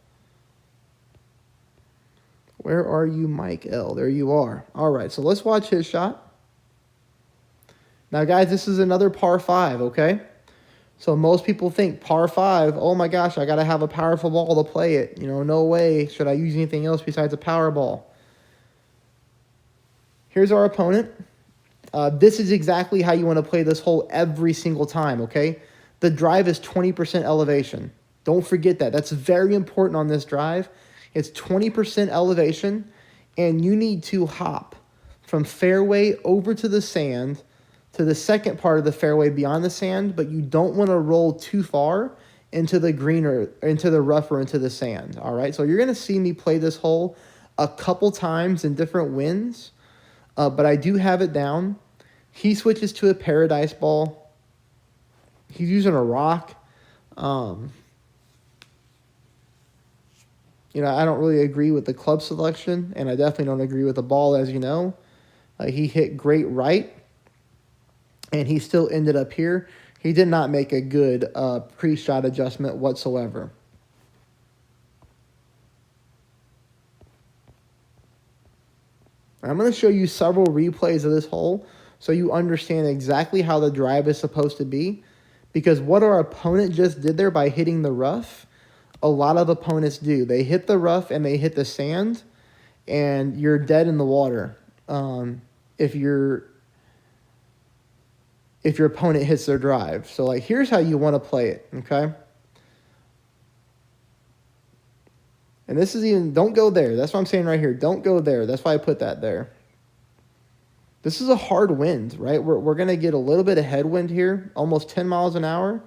Where are you, Mike L? There you are. All right, so let's watch his shot. Now, guys, this is another par 5, okay? So most people think par 5, oh my gosh, I got to have a powerful ball to play it. No way should I use anything else besides a power ball. Here's our opponent. This is exactly how you want to play this hole every single time, okay? The drive is 20% elevation. Don't forget that. That's very important on this drive. It's 20% elevation, and you need to hop from fairway over to the sand to the second part of the fairway beyond the sand, but you don't want to roll too far into the green or into the rough or into the sand, all right? So you're going to see me play this hole a couple times in different winds, but I do have it down. He switches to a paradise ball. He's using a rock. I don't really agree with the club selection, and I definitely don't agree with the ball, as you know. He hit great right, and he still ended up here. He did not make a good pre-shot adjustment whatsoever. I'm going to show you several replays of this hole so you understand exactly how the drive is supposed to be, because what our opponent just did there by hitting the rough, a lot of opponents do. They hit the rough and they hit the sand, and you're dead in the water if your opponent hits their drive. So, here's how you want to play it, okay? And this is don't go there. That's what I'm saying right here. Don't go there. That's why I put that there. This is a hard wind, right? We're going to get a little bit of headwind here, almost 10 miles an hour.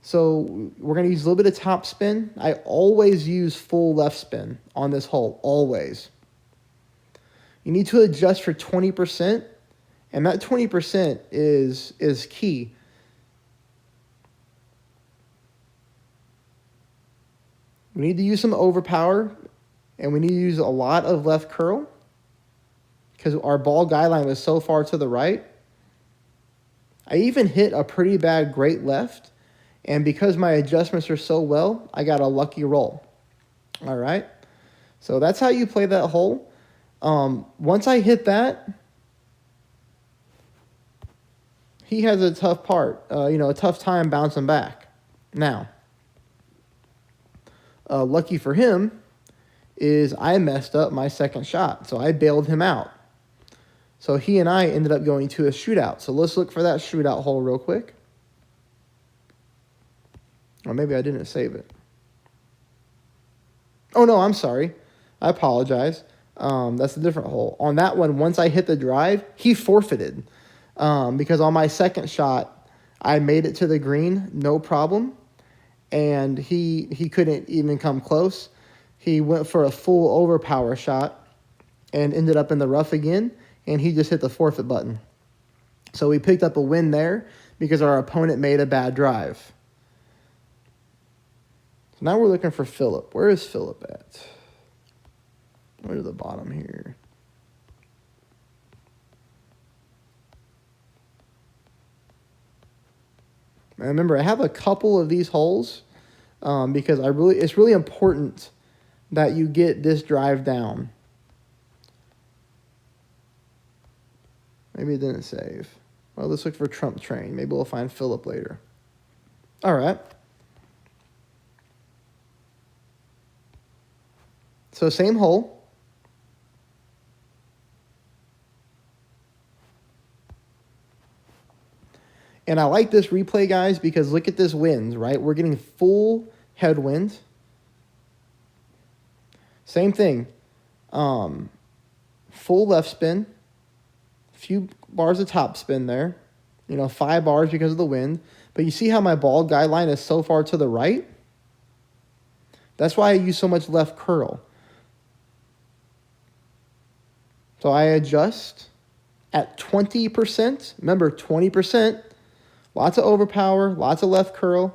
So we're going to use a little bit of top spin. I always use full left spin on this hole, always. You need to adjust for 20%, and that 20% is key. We need to use some overpower, and we need to use a lot of left curl because our ball guideline was so far to the right. I even hit a pretty bad great left, and because my adjustments are so well, I got a lucky roll. All right? So that's how you play that hole. Once I hit that, he has a tough part, a tough time bouncing back. Now, lucky for him is I messed up my second shot, so I bailed him out. So he and I ended up going to a shootout. So let's look for that shootout hole real quick. Or maybe I didn't save it. Oh, no, I'm sorry. I apologize. That's a different hole. On that one, once I hit the drive, he forfeited. Because on my second shot, I made it to the green, no problem. And he couldn't even come close. He went for a full overpower shot and ended up in the rough again, and he just hit the forfeit button. So we picked up a win there because our opponent made a bad drive. So now we're looking for Philip. Where is Philip at? Go to the bottom here. Now remember, I have a couple of these holes because it's really important that you get this drive down. Maybe it didn't save. Well, let's look for Trump train. Maybe we'll find Philip later. All right. So same hole. And I like this replay, guys, because look at this wind, right? We're getting full headwind. Same thing. Full left spin. Few bars of top spin there. 5 bars because of the wind. But you see how my ball guideline is so far to the right? That's why I use so much left curl. So I adjust at 20%. Remember, 20%. Lots of overpower, lots of left curl.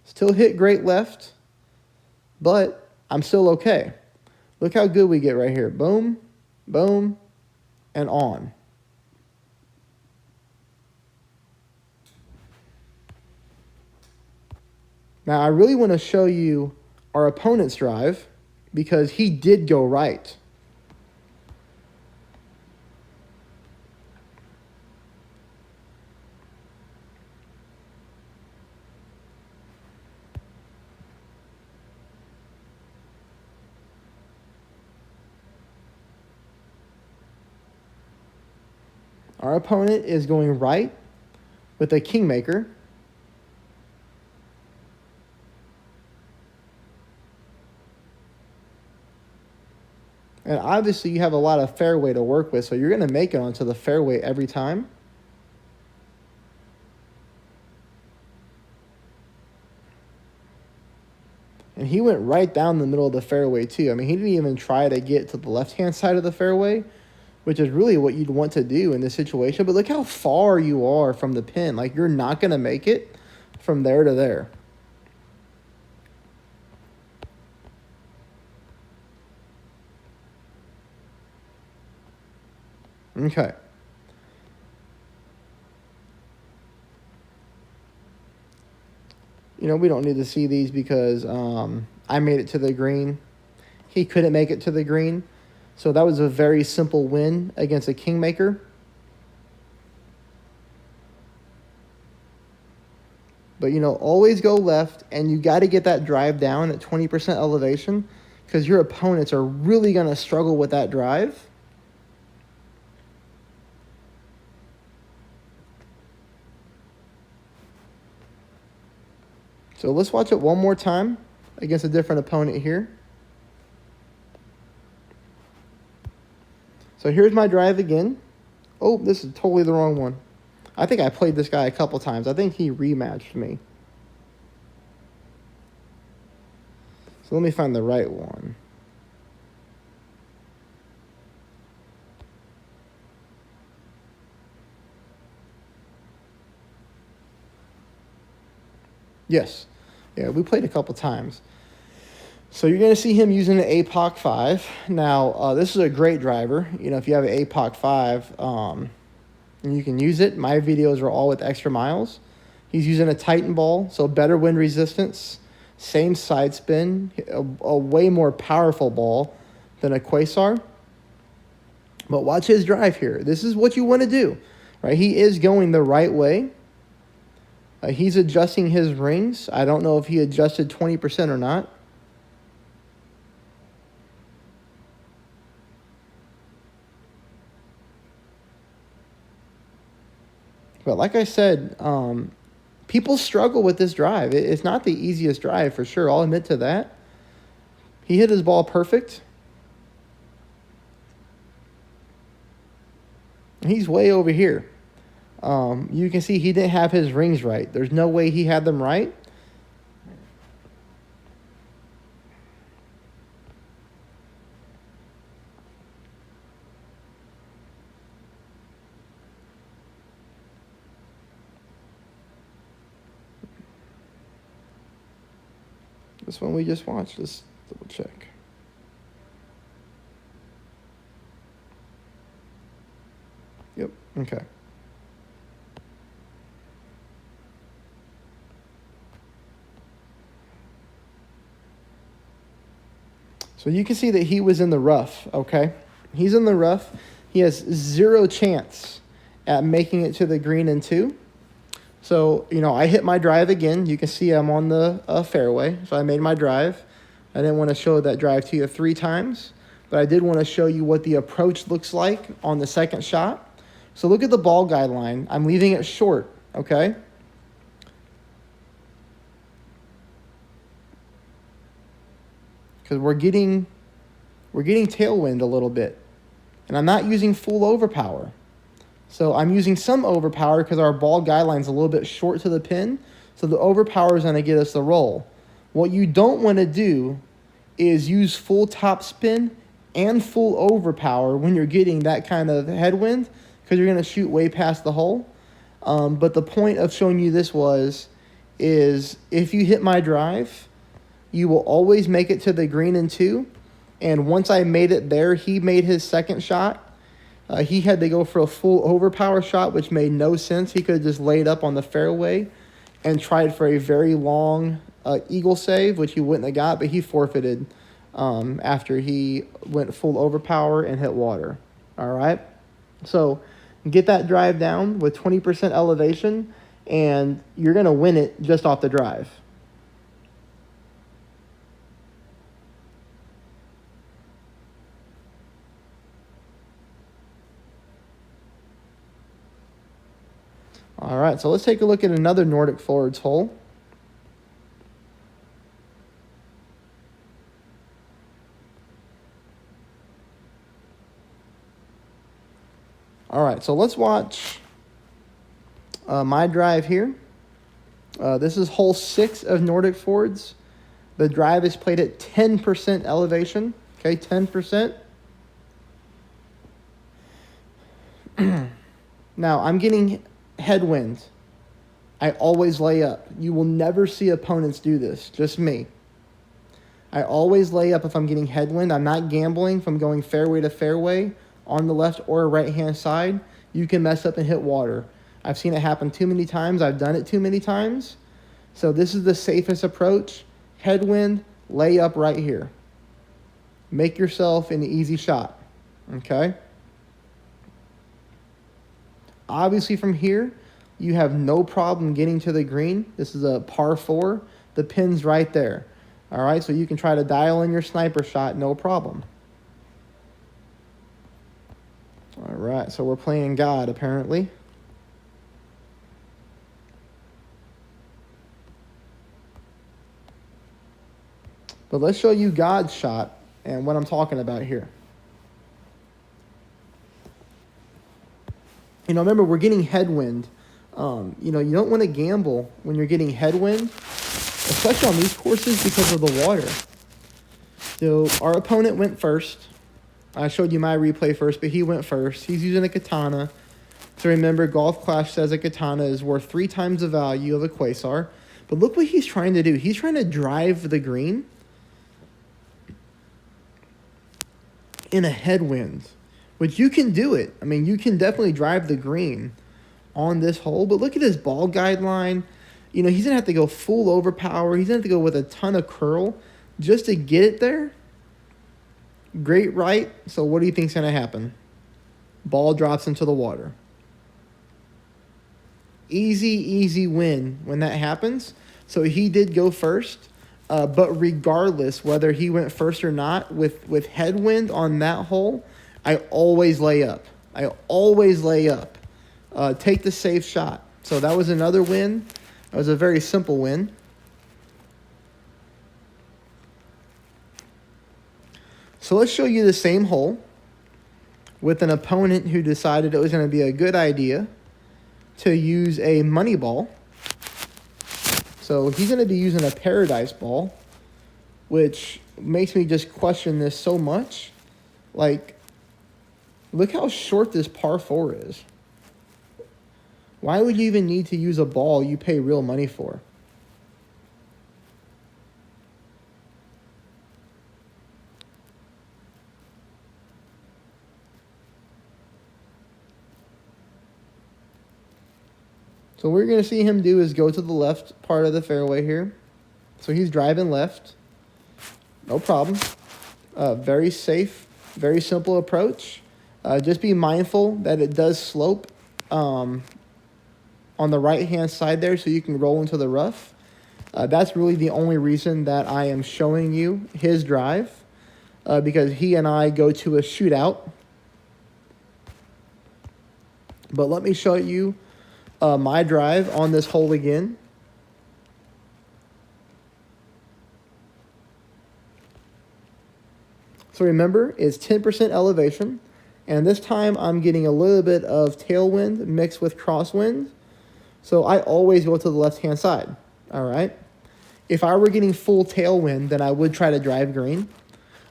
Still hit great left, but I'm still okay. Look how good we get right here. Boom, boom, and on. Now, I really want to show you our opponent's drive because he did go right. Our opponent is going right with a kingmaker. And obviously you have a lot of fairway to work with, so you're going to make it onto the fairway every time. And he went right down the middle of the fairway too. I mean, he didn't even try to get to the left-hand side of the fairway, which is really what you'd want to do in this situation. But look how far you are from the pin. Like, you're not going to make it from there to there. Okay. We don't need to see these because I made it to the green. He couldn't make it to the green. So that was a very simple win against a kingmaker. But, always go left, and you got to get that drive down at 20% elevation because your opponents are really going to struggle with that drive. So let's watch it one more time against a different opponent here. So here's my drive again. Oh, this is totally the wrong one. I think I played this guy a couple times. I think he rematched me. So let me find the right one. Yes. Yeah, we played a couple times. So you're going to see him using an APOC 5. Now, this is a great driver. If you have an APOC 5, and you can use it. My videos are all with extra miles. He's using a Titan ball, so better wind resistance, same side spin, a way more powerful ball than a quasar. But watch his drive here. This is what you want to do, right? He is going the right way. He's adjusting his rings. I don't know if he adjusted 20% or not. But like I said, people struggle with this drive. It's not the easiest drive for sure. I'll admit to that. He hit his ball perfect. He's way over here. You can see he didn't have his rings right. There's no way he had them right. This one we just watched. Let's double check. Yep. Okay. So you can see that he was in the rough, okay? He's in the rough. He has zero chance at making it to the green in 2. So, I hit my drive again. You can see I'm on the fairway. So I made my drive. I didn't want to show that drive to you 3 times, but I did want to show you what the approach looks like on the second shot. So look at the ball guideline. I'm leaving it short, okay? Because we're getting tailwind a little bit. And I'm not using full overpower. So I'm using some overpower because our ball guideline's a little bit short to the pin. So the overpower is going to get us the roll. What you don't want to do is use full top spin and full overpower when you're getting that kind of headwind, because you're going to shoot way past the hole. But the point of showing you this is if you hit my drive, you will always make it to the green in 2. And once I made it there, he made his second shot. He had to go for a full overpower shot, which made no sense. He could have just laid up on the fairway and tried for a very long eagle save, which he wouldn't have got, but he forfeited after he went full overpower and hit water. All right? So get that drive down with 20% elevation, and you're going to win it just off the drive. All right, so let's take a look at another Nordic Forwards hole. All right, so let's watch my drive here. This is hole 6 of Nordic Forwards. The drive is played at 10% elevation, okay, 10%. Now, I'm getting headwind. I always lay up. You will never see opponents do this, just me. I always lay up if I'm getting headwind. I'm not gambling from going fairway to fairway on the left or right hand side. You can mess up and hit water. I've seen it happen too many times. I've done it too many times. So this is the safest approach. Headwind, lay up right here. Make yourself an easy shot, okay? Obviously from here, you have no problem getting to the green. This is a par 4. The pin's right there. All right, so you can try to dial in your sniper shot, no problem. All right, so we're playing God, apparently. But let's show you God's shot and what I'm talking about here. Remember, we're getting headwind. You don't want to gamble when you're getting headwind, especially on these courses because of the water. So our opponent went first. I showed you my replay first, but he went first. He's using a katana. So remember, Golf Clash says a katana is worth 3 times the value of a quasar. But look what he's trying to do. He's trying to drive the green in a headwind, which you can do it. I mean, you can definitely drive the green on this hole, but look at his ball guideline. He's going to have to go full overpower. He's going to have to go with a ton of curl just to get it there. Great right. So what do you think's going to happen? Ball drops into the water. Easy win when that happens. So he did go first. But regardless whether he went first or not, with headwind on that hole, I always lay up. Take the safe shot. So that was another win. That was a very simple win. So let's show you the same hole with an opponent who decided it was going to be a good idea to use a money ball. So he's going to be using a paradise ball, which makes me just question this so much. Like, look how short this par 4 is. Why would you even need to use a ball you pay real money for? So what we're going to see him do is go to the left part of the fairway here. So he's driving left. No problem. Very safe, very simple approach. Just be mindful that it does slope on the right-hand side there so you can roll into the rough. That's really the only reason that I am showing you his drive, because he and I go to a shootout. But let me show you my drive on this hole again. So remember, it's 10% elevation, and this time I'm getting a little bit of tailwind mixed with crosswind. So I always go to the left-hand side, all right? If I were getting full tailwind, then I would try to drive green.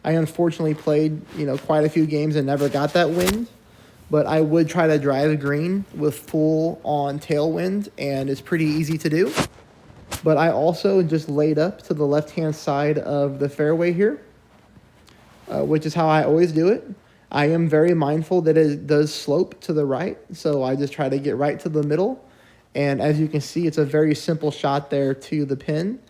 I unfortunately played, quite a few games and never got that wind, but I would try to drive green with full on tailwind, and it's pretty easy to do. But I also just laid up to the left-hand side of the fairway here, which is how I always do it. I am very mindful that it does slope to the right, so I just try to get right to the middle. And as you can see, it's a very simple shot there to the pin.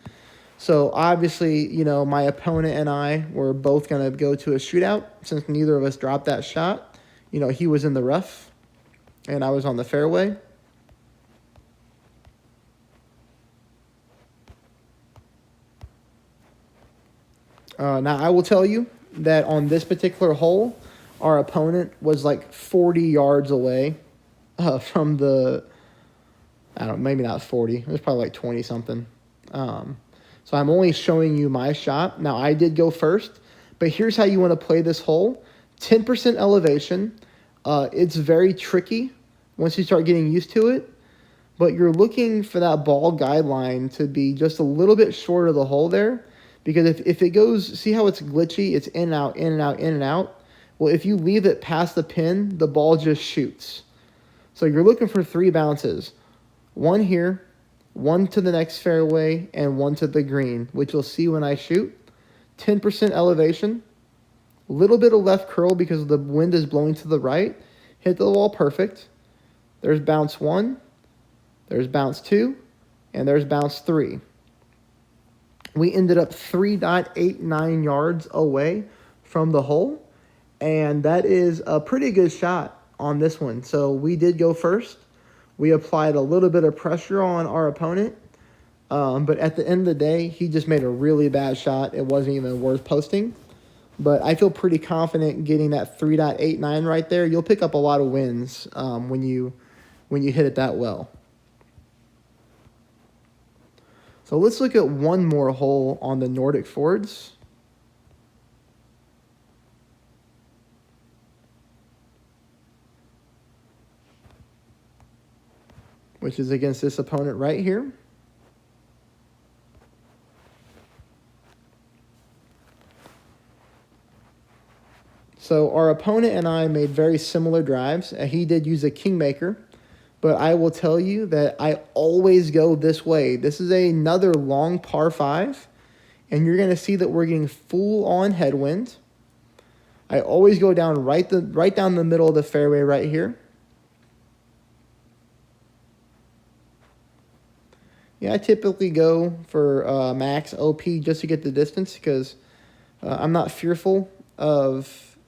So obviously, my opponent and I were both going to go to a shootout since neither of us dropped that shot. He was in the rough and I was on the fairway. Now, I will tell you that on this particular hole, our opponent was like 40 yards away from the, I don't know, maybe not 40. It was probably like 20 something. So I'm only showing you my shot. Now, I did go first, but here's how you want to play this hole. 10% elevation. It's very tricky once you start getting used to it, but you're looking for that ball guideline to be just a little bit short of the hole there, because if it goes, see how it's glitchy? It's in and out, in and out, in and out. Well, if you leave it past the pin, the ball just shoots. So you're looking for 3 bounces. One here, one to the next fairway, and one to the green, which you'll see when I shoot. 10% elevation, a little bit of left curl because the wind is blowing to the right. Hit the wall perfect. There's bounce 1, there's bounce 2, and there's bounce 3. We ended up 3.89 yards away from the hole, and that is a pretty good shot on this one. So we did go first. We applied a little bit of pressure on our opponent, but at the end of the day, he just made a really bad shot. It wasn't even worth posting, but I feel pretty confident getting that 3.89 right there. You'll pick up a lot of wins when you hit it that well. So let's look at one more hole on the Nordic Fords. Which is against this opponent right here. So our opponent and I made very similar drives. He did use a kingmaker, but I will tell you that I always go this way. This is another long par 5, and you're going to see that we're getting full on headwind. I always go down right down the middle of the fairway right here. Yeah, I typically go for max OP just to get the distance because I'm not fearful of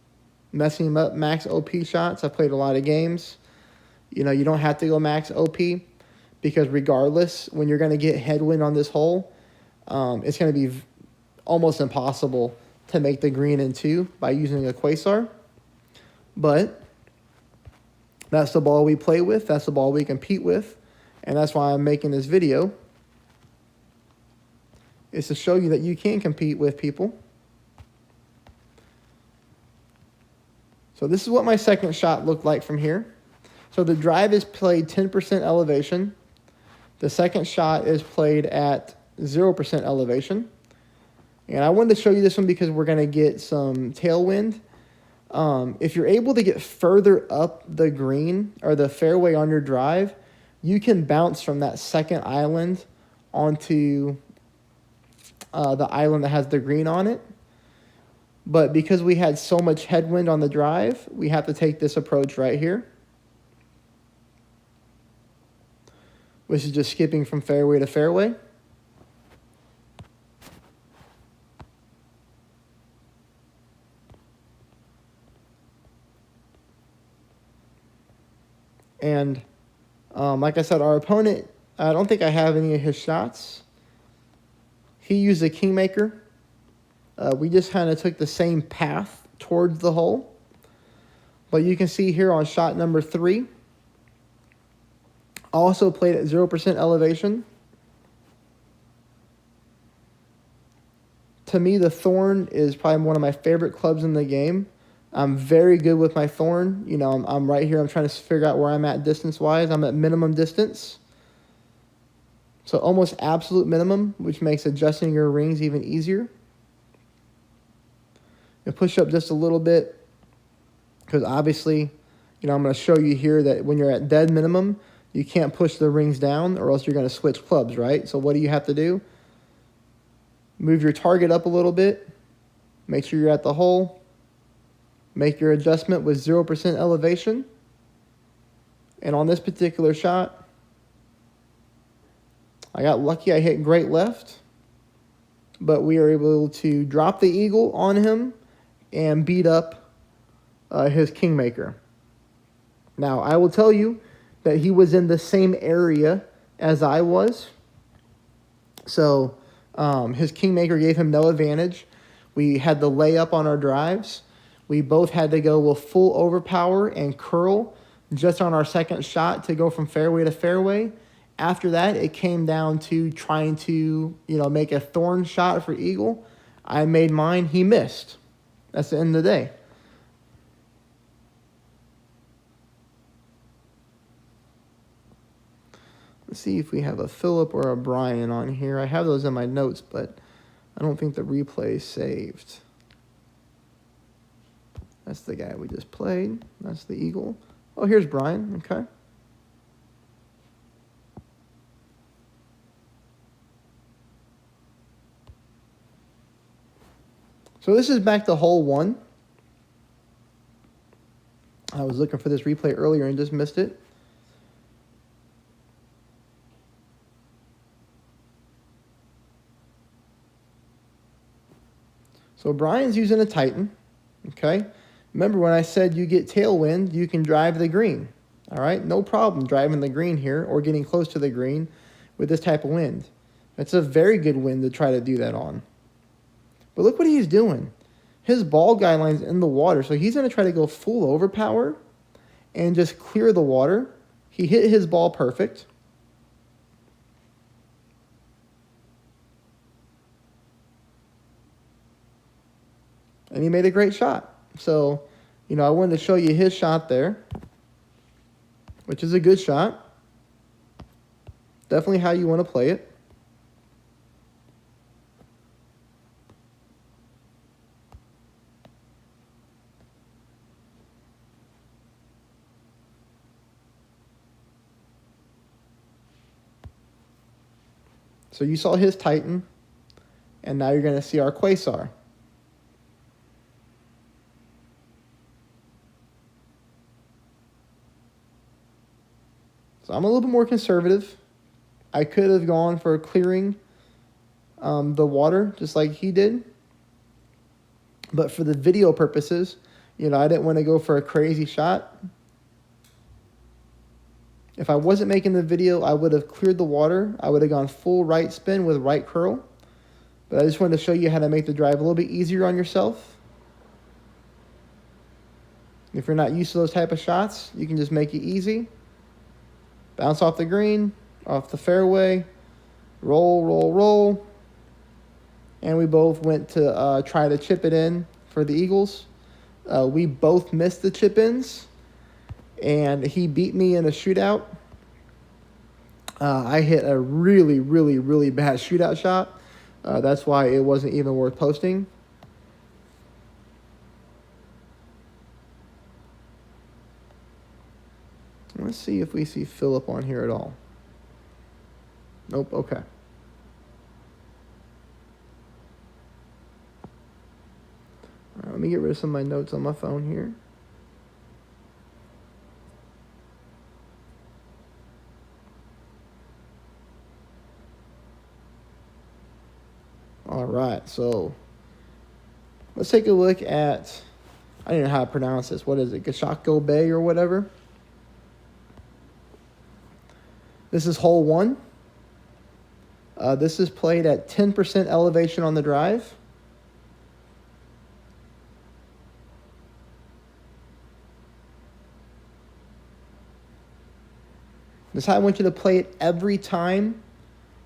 messing up max OP shots. I've played a lot of games. You don't have to go max OP because regardless, when you're going to get headwind on this hole, it's going to be almost impossible to make the green in 2 by using a quasar. But that's the ball we play with. That's the ball we compete with. And that's why I'm making this video, is to show you that you can compete with people. So this is what my second shot looked like from here. So the drive is played 10% elevation. The second shot is played at 0% elevation. And I wanted to show you this one because we're going to get some tailwind. If you're able to get further up the green or the fairway on your drive, you can bounce from that second island onto the island that has the green on it. But because we had so much headwind on the drive, we have to take this approach right here, which is just skipping from fairway to fairway. And like I said, our opponent, I don't think I have any of his shots. He used a kingmaker. We just kind of took the same path towards the hole. But you can see here on shot number 3, also played at 0% elevation. To me, the thorn is probably one of my favorite clubs in the game. I'm very good with my thorn. You know, I'm right here. I'm trying to figure out where I'm at distance-wise. I'm at minimum distance. So almost absolute minimum, which makes adjusting your rings even easier. You push up just a little bit, because obviously, you know, I'm going to show you here that when you're at dead minimum, you can't push the rings down or else you're going to switch clubs, right? So what do you have to do? Move your target up a little bit. Make sure you're at the hole. Make your adjustment with 0% elevation. And on this particular shot, I got lucky. I hit great left. But we are able to drop the eagle on him and beat up his kingmaker. Now, I will tell you that he was in the same area as I was. So his kingmaker gave him no advantage. We had the layup on our drives. We both had to go with full overpower and curl just on our second shot to go from fairway to fairway. After that, it came down to trying to, you know, make a thorn shot for eagle. I made mine. He missed. That's the end of the day. Let's see if we have a Philip or a Brian on here. I have those in my notes, but I don't think the replay is saved. That's the guy we just played. That's the eagle. Oh, here's Brian. Okay. So this is back to hole 1. I was looking for this replay earlier and just missed it. So Brian's using a Titan, okay? Remember when I said you get tailwind, you can drive the green, all right? No problem driving the green here or getting close to the green with this type of wind. It's a very good wind to try to do that on. But look what he's doing. His ball guideline's in the water, so he's going to try to go full overpower and just clear the water. He hit his ball perfect. And he made a great shot. So, you know, I wanted to show you his shot there, which is a good shot. Definitely how you want to play it. So you saw his Titan, and now you're going to see our quasar. So I'm a little bit more conservative. I could have gone for clearing the water just like he did. But for the video purposes, you know, I didn't want to go for a crazy shot. If I wasn't making the video, I would have cleared the water. I would have gone full right spin with right curl. But I just wanted to show you how to make the drive a little bit easier on yourself. If you're not used to those type of shots, you can just make it easy. Bounce off the green, off the fairway, roll, roll, roll. And we both went to try to chip it in for the eagles. We both missed the chip-ins, and he beat me in a shootout. I hit a really, really, really bad shootout shot. That's why it wasn't even worth posting. Let's see if we see Philip on here at all. Nope, okay. All right, let me get rid of some of my notes on my phone here. All right, so let's take a look at, I don't know how to pronounce this. What is it? Gashako Bay or whatever? This is hole 1. This is played at 10% elevation on the drive. This is how I want you to play it every time,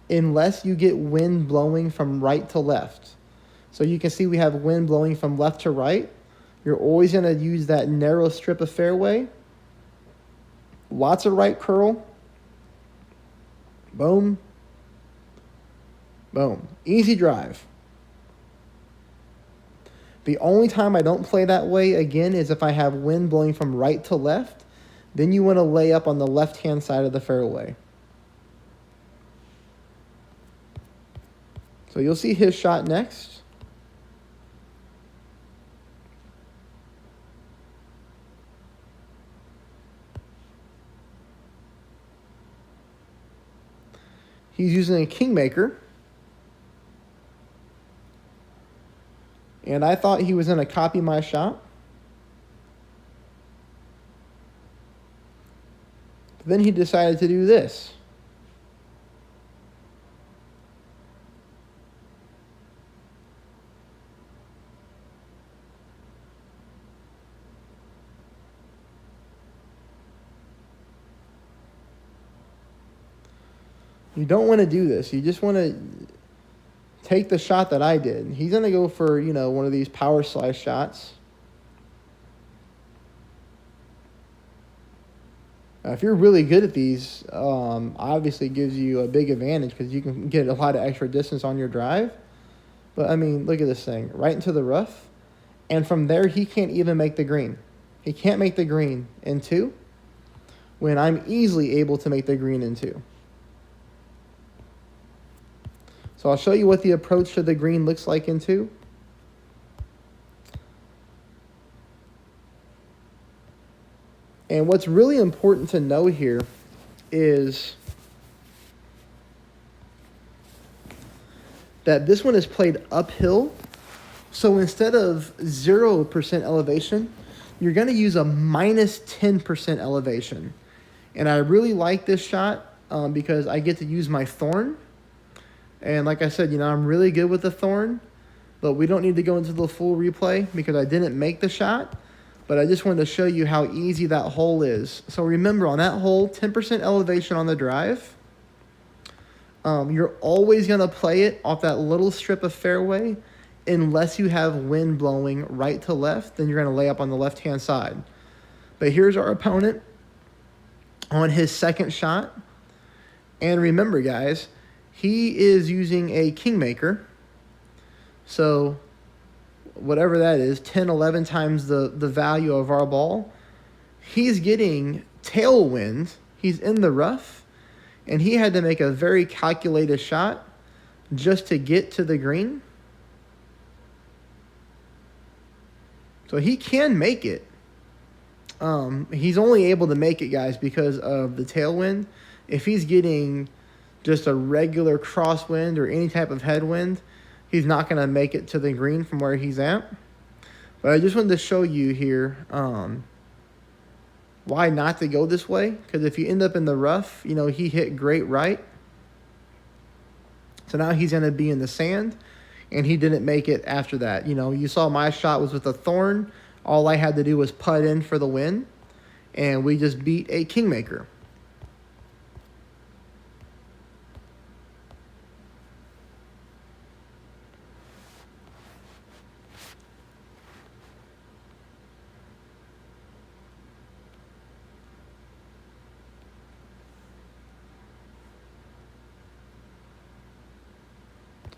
unless you get wind blowing from right to left. So you can see we have wind blowing from left to right. You're always going to use that narrow strip of fairway. Lots of right curl. Boom. Boom. Easy drive. The only time I don't play that way, again, is if I have wind blowing from right to left. Then you want to lay up on the left-hand side of the fairway. So you'll see his shot next. He's using a kingmaker. And I thought he was going to copy my shot. But then he decided to do this. You don't want to do this. You just want to take the shot that I did. He's going to go for, one of these power slice shots. Now, if you're really good at these, obviously it gives you a big advantage because you can get a lot of extra distance on your drive. But, I mean, look at this thing. Right into the rough. And from there, he can't even make the green. He can't make the green in 2 when I'm easily able to make the green in 2. So I'll show you what the approach to the green looks like in 2. And what's really important to know here is that this one is played uphill. So instead of 0% elevation, you're going to use a minus 10% elevation. And I really like this shot because I get to use my thorn. And like I said, I'm really good with the thorn. But we don't need to go into the full replay because I didn't make the shot. But I just wanted to show you how easy that hole is. So remember, on that hole, 10% elevation on the drive. You're always going to play it off that little strip of fairway unless you have wind blowing right to left. Then you're going to lay up on the left-hand side. But here's our opponent on his second shot. And remember, guys, he is using a kingmaker. So whatever that is, 10, 11 times the value of our ball. He's getting tailwind. He's in the rough. And he had to make a very calculated shot just to get to the green. So he can make it. He's only able to make it, guys, because of the tailwind. If he's getting just a regular crosswind or any type of headwind, he's not going to make it to the green from where he's at. But I just wanted to show you here why not to go this way. Because if you end up in the rough, he hit great right. So now he's going to be in the sand. And he didn't make it after that. You saw my shot was with a thorn. All I had to do was putt in for the win. And we just beat a kingmaker.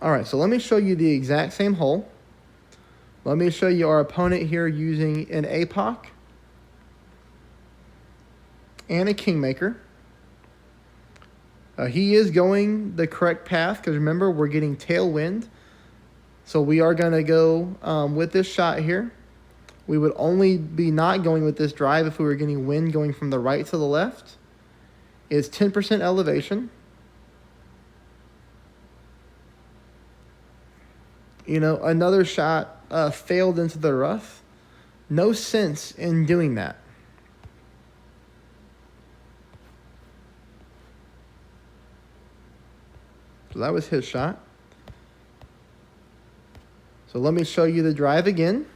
All right, so let me show you the exact same hole. Let me show you our opponent here using an APOC and a kingmaker. He is going the correct path because remember, we're getting tailwind. So we are going to go with this shot here. We would only be not going with this drive if we were getting wind going from the right to the left. It's 10% elevation. Another shot failed into the rough. No sense in doing that. So that was his shot. So let me show you the drive again.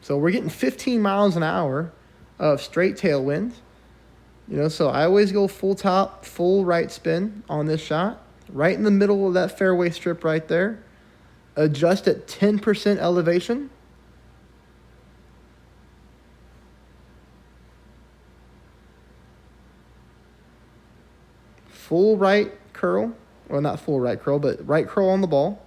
So we're getting 15 miles an hour of straight tailwind. You know, so I always go full top, full right spin on this shot, right in the middle of that fairway strip right there. Adjust at 10% elevation. Full right curl, well, not full right curl, but right curl on the ball.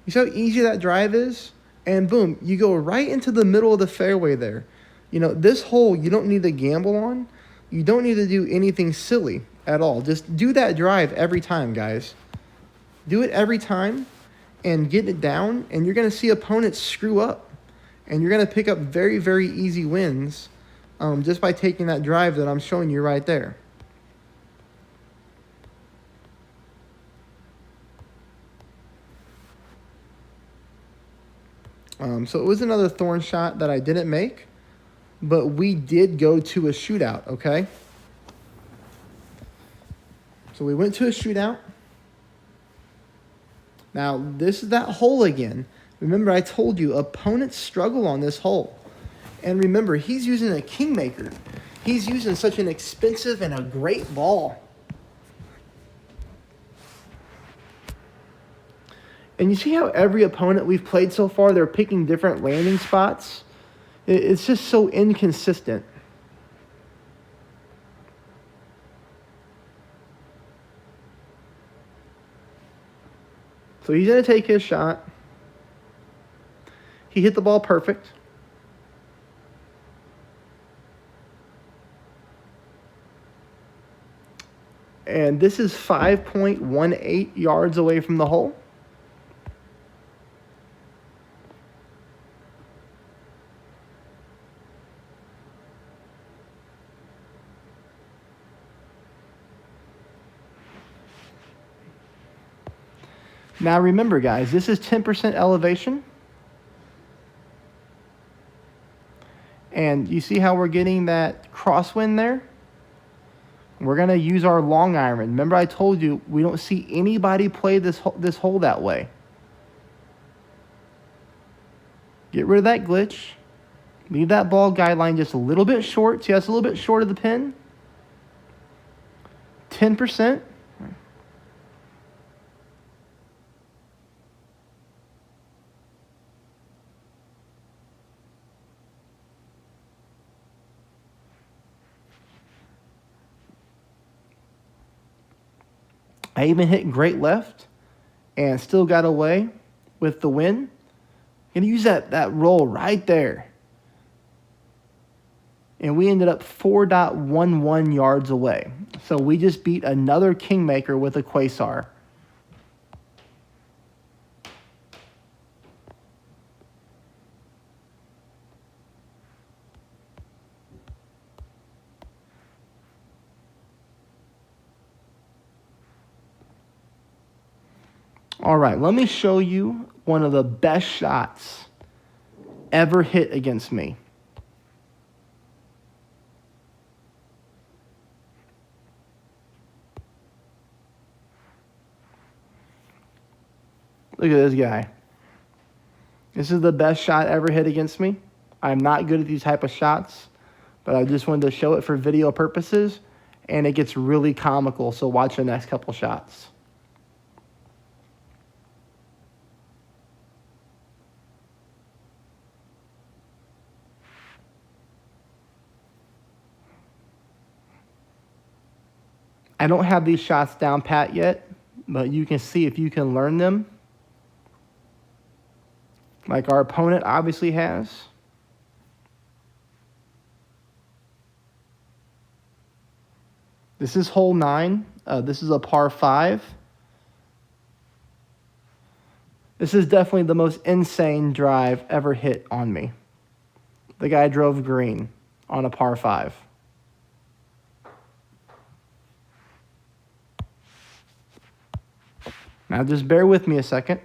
You see how easy that drive is? And boom, you go right into the middle of the fairway there. You know, this hole you don't need to gamble on. You don't need to do anything silly at all. Just do that drive every time, guys. Do it every time and get it down, and you're going to see opponents screw up. And you're going to pick up very, very easy wins just by taking that drive that I'm showing you right there. So it was another thorn shot that I didn't make, but we did go to a shootout, okay? So we went to a shootout. Now, this is that hole again. Remember, I told you, opponents struggle on this hole. And remember, he's using a Kingmaker. He's using such an expensive and a great ball. And you see how every opponent we've played so far, they're picking different landing spots? It's just so inconsistent. So he's going to take his shot. He hit the ball perfect. And this is 5.18 yards away from the hole. Now remember, guys, this is 10% elevation. And you see how we're getting that crosswind there? We're going to use our long iron. Remember I told you we don't see anybody play this hole that way. Get rid of that glitch. Leave that ball guideline just a little bit short. See, that's a little bit short of the pin. 10%. I even hit great left and still got away with the win. Gonna use that roll right there. And we ended up 4.11 yards away. So we just beat another Kingmaker with a quasar. All right, let me show you one of the best shots ever hit against me. Look at this guy. This is the best shot ever hit against me. I'm not good at these type of shots, but I just wanted to show it for video purposes, and it gets really comical, so watch the next couple shots. I don't have these shots down pat yet, but you can see if you can learn them, like our opponent obviously has. This is hole 9. This is a par 5. This is definitely the most insane drive ever hit on me. The guy drove green on a par 5. Now just bear with me a second.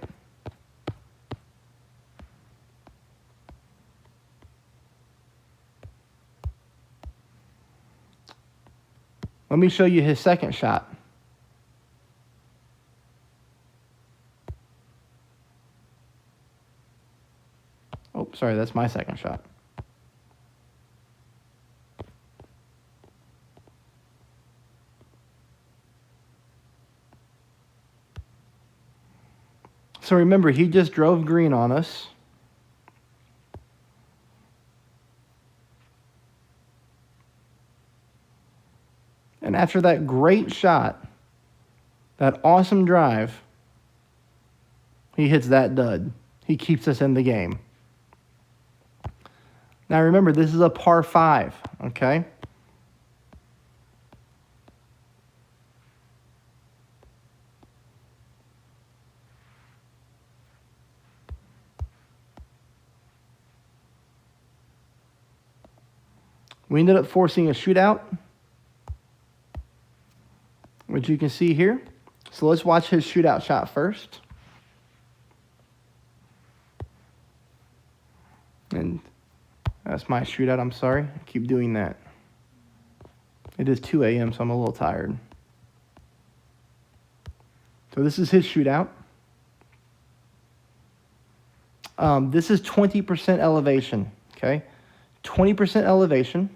Let me show you his second shot. Oh, sorry, that's my second shot. So remember, he just drove green on us. And after that great shot, that awesome drive, he hits that dud. He keeps us in the game. Now remember, this is a par 5, okay? We ended up forcing a shootout, which you can see here. So let's watch his shootout shot first. And that's my shootout, I'm sorry. I keep doing that. It is 2 a.m., so I'm a little tired. So this is his shootout. This is 20% elevation, okay? 20% elevation.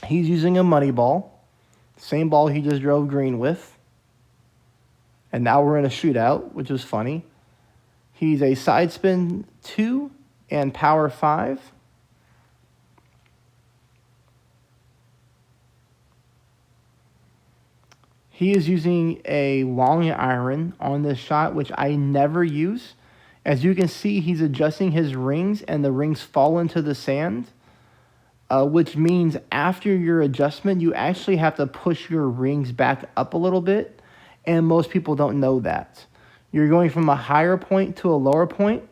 He's using a money ball. Same ball he just drove green with. And now we're in a shootout, which is funny. He's a side spin 2 and power 5. He is using a long iron on this shot, which I never use. As you can see, he's adjusting his rings, and the rings fall into the sand, which means after your adjustment, you actually have to push your rings back up a little bit, and most people don't know that. You're going from a higher point to a lower point,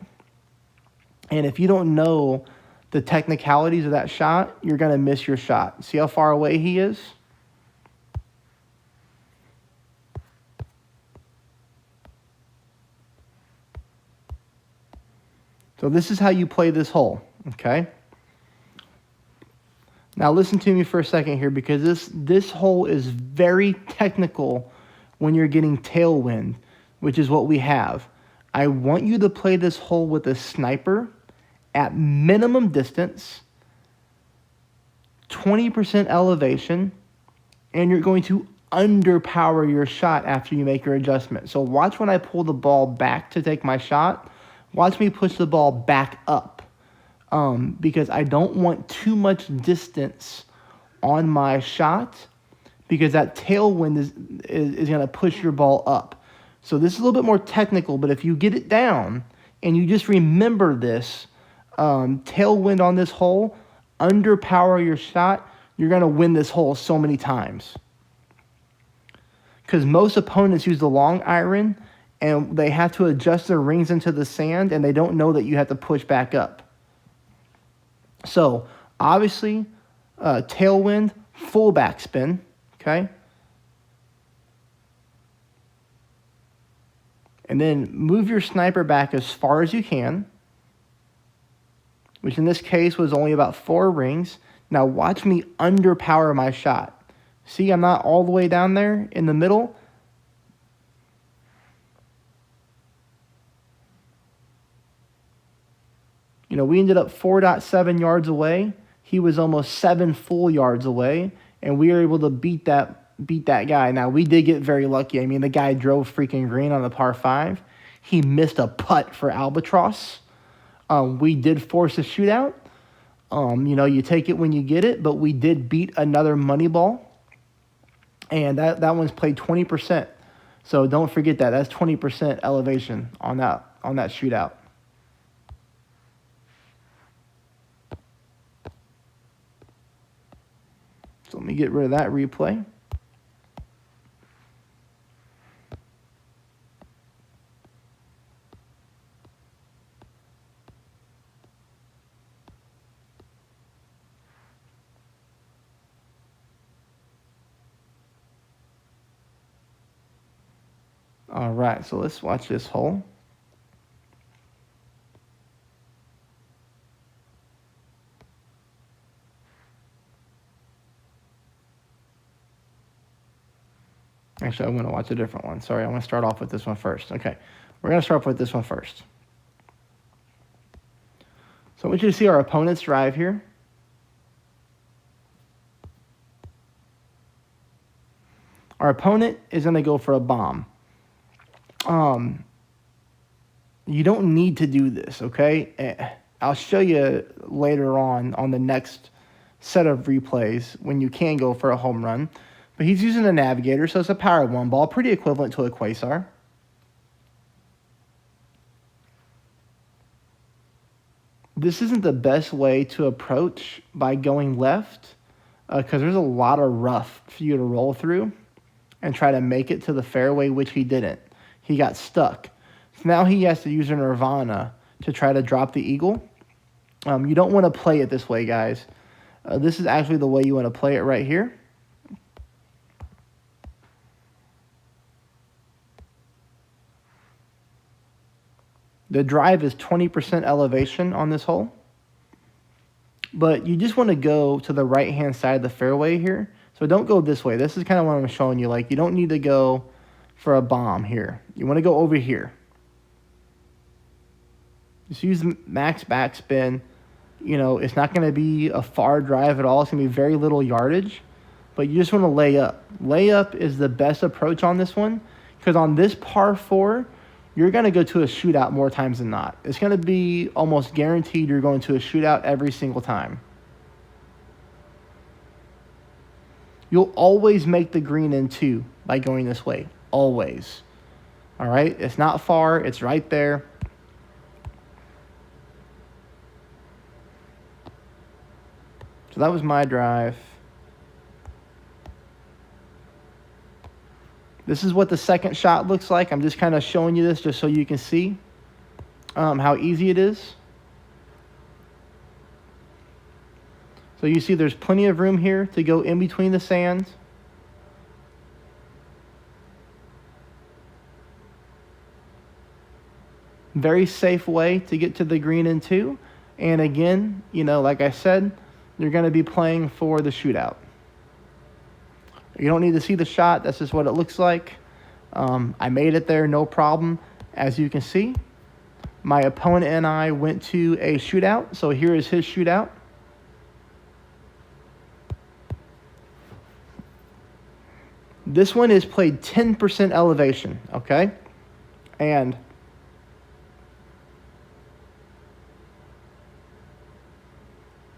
and if you don't know the technicalities of that shot, you're going to miss your shot. See how far away he is? So this is how you play this hole, okay? Now listen to me for a second here, because this hole is very technical when you're getting tailwind, which is what we have. I want you to play this hole with a sniper at minimum distance, 20% elevation, and you're going to underpower your shot after you make your adjustment. So watch when I pull the ball back to take my shot. Watch me push the ball back up, because I don't want too much distance on my shot, because that tailwind is going to push your ball up. So this is a little bit more technical, but if you get it down and you just remember this, tailwind on this hole, underpower your shot, you're going to win this hole so many times. Because most opponents use the long iron, and they have to adjust their rings into the sand, and they don't know that you have to push back up. So, obviously, tailwind, full backspin, okay? And then move your sniper back as far as you can, which in this case was only about 4 rings. Now watch me underpower my shot. See, I'm not all the way down there in the middle. You know, we ended up 4.7 yards away. He was almost 7 full yards away, and we were able to beat that guy. Now, we did get very lucky. I mean, the guy drove freaking green on the par 5. He missed a putt for albatross. We did force a shootout. You know, you take it when you get it, but we did beat another money ball, and that one's played 20%. So don't forget that. That's 20% elevation on that shootout. So let me get rid of that replay. All right, so let's watch this hole. Actually, I want to watch a different one. Sorry, I want to start off with this one first. Okay, we're going to start off with this one first. So I want you to see our opponent's drive here. Our opponent is going to go for a bomb. You don't need to do this, okay? I'll show you later on the next set of replays when you can go for a home run. But he's using a navigator, so it's a power one ball, pretty equivalent to a quasar. This isn't the best way to approach by going left because there's a lot of rough for you to roll through and try to make it to the fairway, which he didn't. He got stuck. So now he has to use a nirvana to try to drop the eagle. You don't want to play it this way, guys. This is actually the way you want to play it right here. The drive is 20% elevation on this hole. But you just want to go to the right-hand side of the fairway here. So don't go this way. This is kind of what I'm showing you. Like, you don't need to go for a bomb here. You want to go over here. Just use max backspin. You know, it's not going to be a far drive at all. It's going to be very little yardage. But you just want to lay up. Lay up is the best approach on this one. Because on this par 4, you're going to go to a shootout more times than not. It's going to be almost guaranteed you're going to a shootout every single time. You'll always make the green in 2 by going this way. Always. All right? It's not far. It's right there. So that was my drive. This is what the second shot looks like. I'm just kind of showing you this just so you can see how easy it is. So you see there's plenty of room here to go in between the sands. Very safe way to get to the green in 2. And again, you know, like I said, you're going to be playing for the shootout. You don't need to see the shot. That's just what it looks like. I made it there, no problem. As you can see, my opponent and I went to a shootout. So here is his shootout. This one is played 10% elevation, okay? And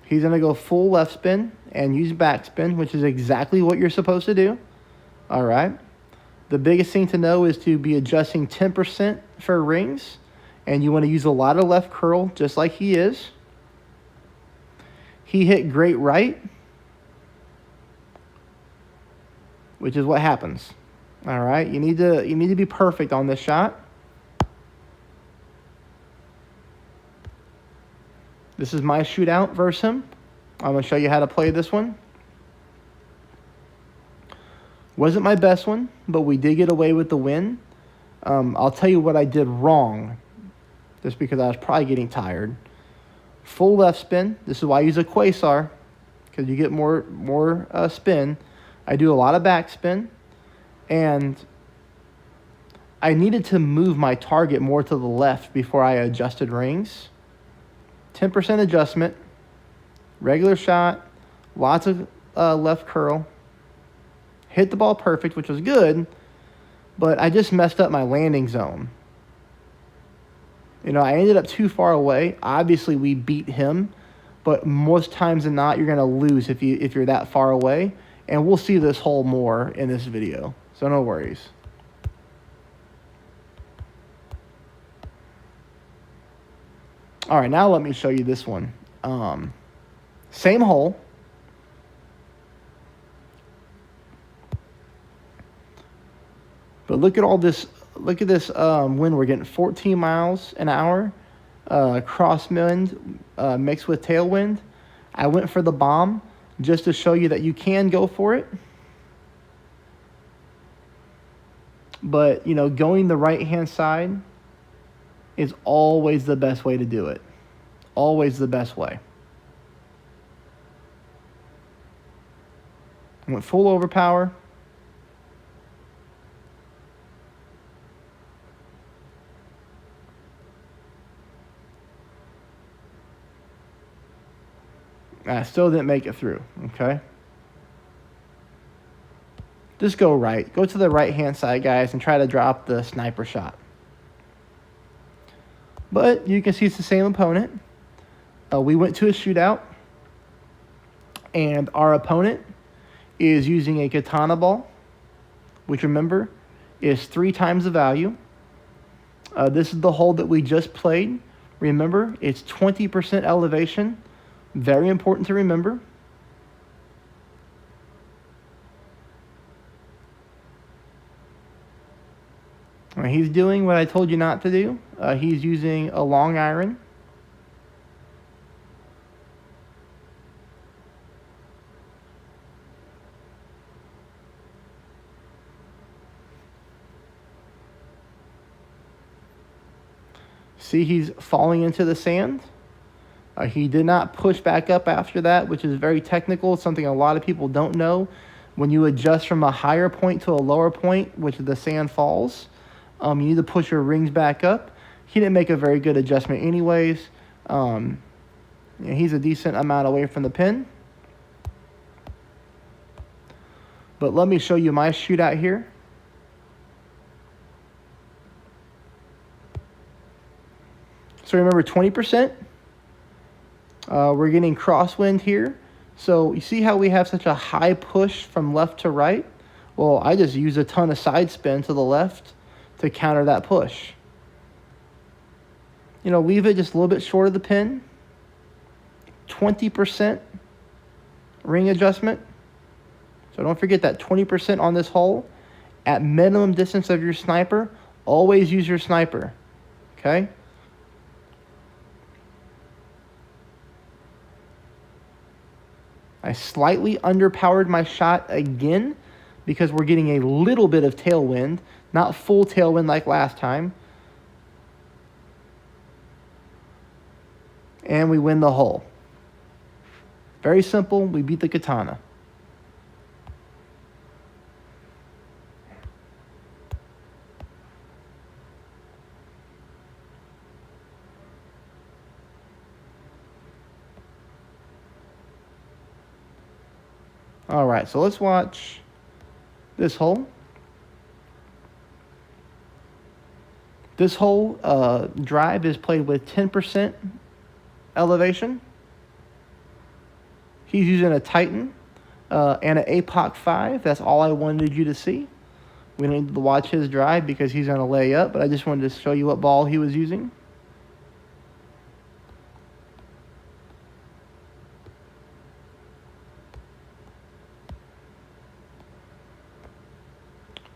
he's going to go full left spin and use backspin, which is exactly what you're supposed to do. All right. The biggest thing to know is to be adjusting 10% for rings, and you want to use a lot of left curl just like he is. He hit great right, which is what happens. All right. You need to be perfect on this shot. This is my shootout versus him. I'm going to show you how to play this one. Wasn't my best one, but we did get away with the win. I'll tell you what I did wrong, just because I was probably getting tired. Full left spin. This is why I use a quasar, because you get more spin. I do a lot of backspin, and I needed to move my target more to the left before I adjusted rings. 10% adjustment, regular shot, lots of left curl. Hit the ball perfect, which was good, but I just messed up my landing zone. You know, I ended up too far away. Obviously, we beat him, but most times than not, you're going to lose if you're that far away. And we'll see this hole more in this video, so no worries. All right, now let me show you this one. Same hole. But look at all this. Look at this wind. We're getting 14 miles an hour, crosswind mixed with tailwind. I went for the bomb just to show you that you can go for it. But, you know, going the right-hand side is always the best way to do it. Always the best way. I went full overpower. I still didn't make it through, okay? Just go right. Go to the right-hand side, guys, and try to drop the sniper shot. But you can see it's the same opponent. We went to a shootout, and our opponent is using a katana ball, which, remember, is 3 times the value. This is the hole that we just played. Remember, it's 20% elevation. Very important to remember. He's doing what I told you not to do. He's using a long iron. See, he's falling into the sand. He did not push back up after that, which is very technical. It's something a lot of people don't know. When you adjust from a higher point to a lower point, which the sand falls, you need to push your rings back up. He didn't make a very good adjustment anyways. He's a decent amount away from the pin. But let me show you my shootout here. So remember, 20%. We're getting crosswind here. So you see how we have such a high push from left to right? Well, I just use a ton of side spin to the left to counter that push. Leave it just a little bit short of the pin. 20% ring adjustment. So don't forget that 20% on this hole. At minimum distance of your sniper, always use your sniper. Okay? I slightly underpowered my shot again because we're getting a little bit of tailwind, not full tailwind like last time. And we win the hole. Very simple. We beat the katana. All right, so let's watch this hole. This hole drive is played with 10% elevation. He's using a Titan and an APOC 5. That's all I wanted you to see. We don't need to watch his drive because he's going to lay up, but I just wanted to show you what ball he was using.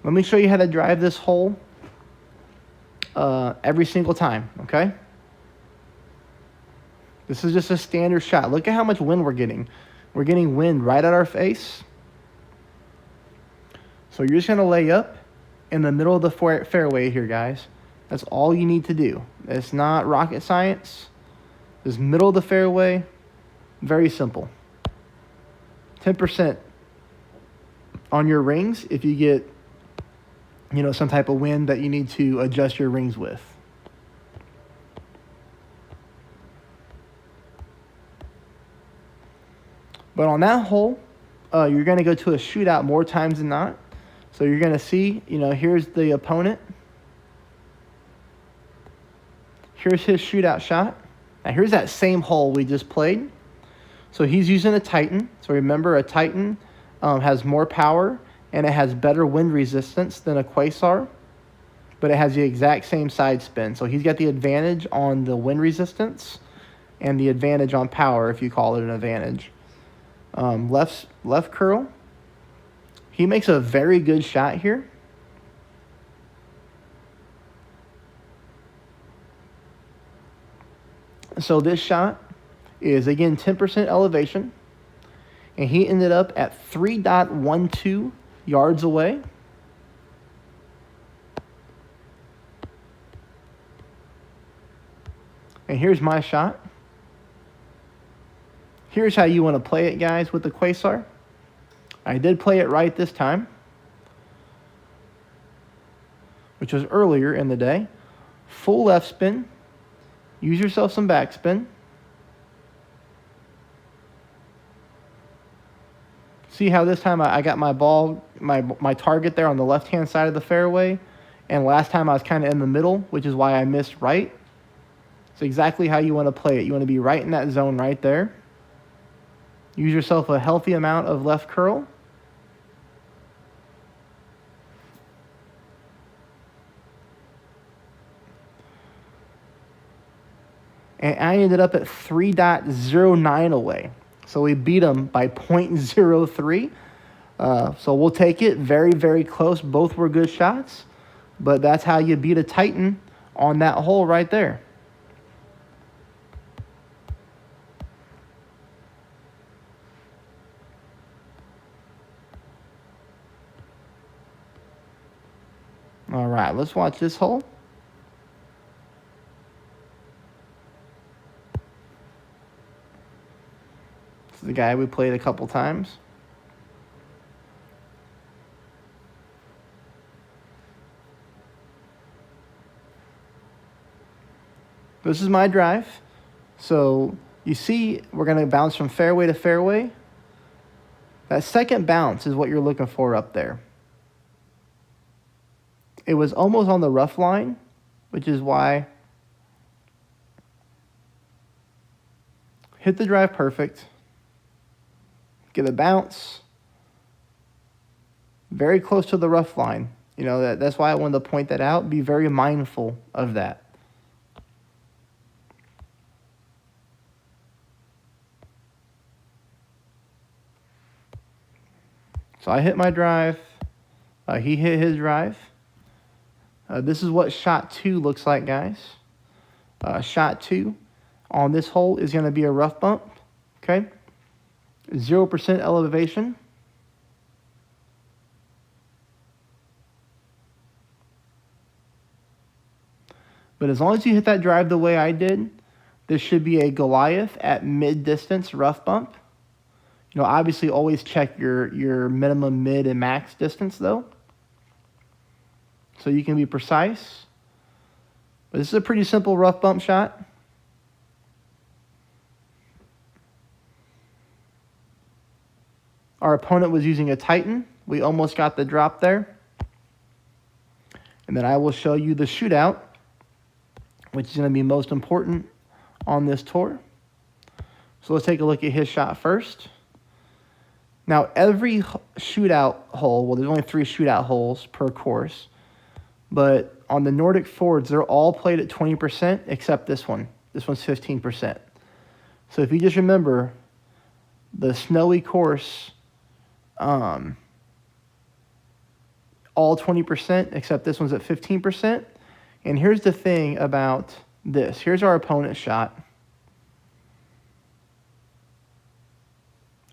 Let me show you how to drive this hole every single time, okay? This is just a standard shot. Look at how much wind we're getting. We're getting wind right at our face. So you're just going to lay up in the middle of the fairway here, guys. That's all you need to do. It's not rocket science. Just middle of the fairway. Very simple. 10% on your rings if you get some type of wind that you need to adjust your rings with. But on that hole, you're going to go to a shootout more times than not. So you're going to see, here's the opponent. Here's his shootout shot. Now here's that same hole we just played. So he's using a Titan. So remember, a Titan has more power and it has better wind resistance than a quasar, but it has the exact same side spin. So he's got the advantage on the wind resistance and the advantage on power, if you call it an advantage. Left curl. He makes a very good shot here. So this shot is, again, 10% elevation. And he ended up at 3.12 yards away. And here's my shot. Here's how you want to play it, guys, with the quasar. I did play it right this time, which was earlier in the day. Full left spin. Use yourself some backspin. See how this time I got my ball, my target there on the left-hand side of the fairway, and last time I was kind of in the middle, which is why I missed right. It's exactly how you want to play it. You want to be right in that zone right there. Use yourself a healthy amount of left curl. And I ended up at 3.09 away. So we beat them by 0.03. So we'll take it. Very, very close. Both were good shots. But that's how you beat a Titan on that hole right there. All right, let's watch this hole. This is the guy we played a couple times. This is my drive. So you see we're going to bounce from fairway to fairway. That second bounce is what you're looking for up there. It was almost on the rough line, which is why hit the drive perfect. Get a bounce. Very close to the rough line. You know, that's why I wanted to point that out. Be very mindful of that. So I hit my drive. He hit his drive. This is what shot 2 looks like, guys. Shot 2 on this hole is going to be a rough bump. Okay. 0% elevation. But as long as you hit that drive the way I did, this should be a Goliath at mid-distance rough bump. You know, obviously always check your minimum, mid, and max distance, though, so you can be precise. But this is a pretty simple rough bump shot. Our opponent was using a Titan. We almost got the drop there. And then I will show you the shootout, which is going to be most important on this tour. So let's take a look at his shot first. Now, every shootout hole, well, there's only 3 shootout holes per course, but on the Nordic Fords, they're all played at 20% except this one. This one's 15%. So if you just remember, the snowy course, all 20% except this one's at 15%. And here's the thing about this. Here's our opponent's shot.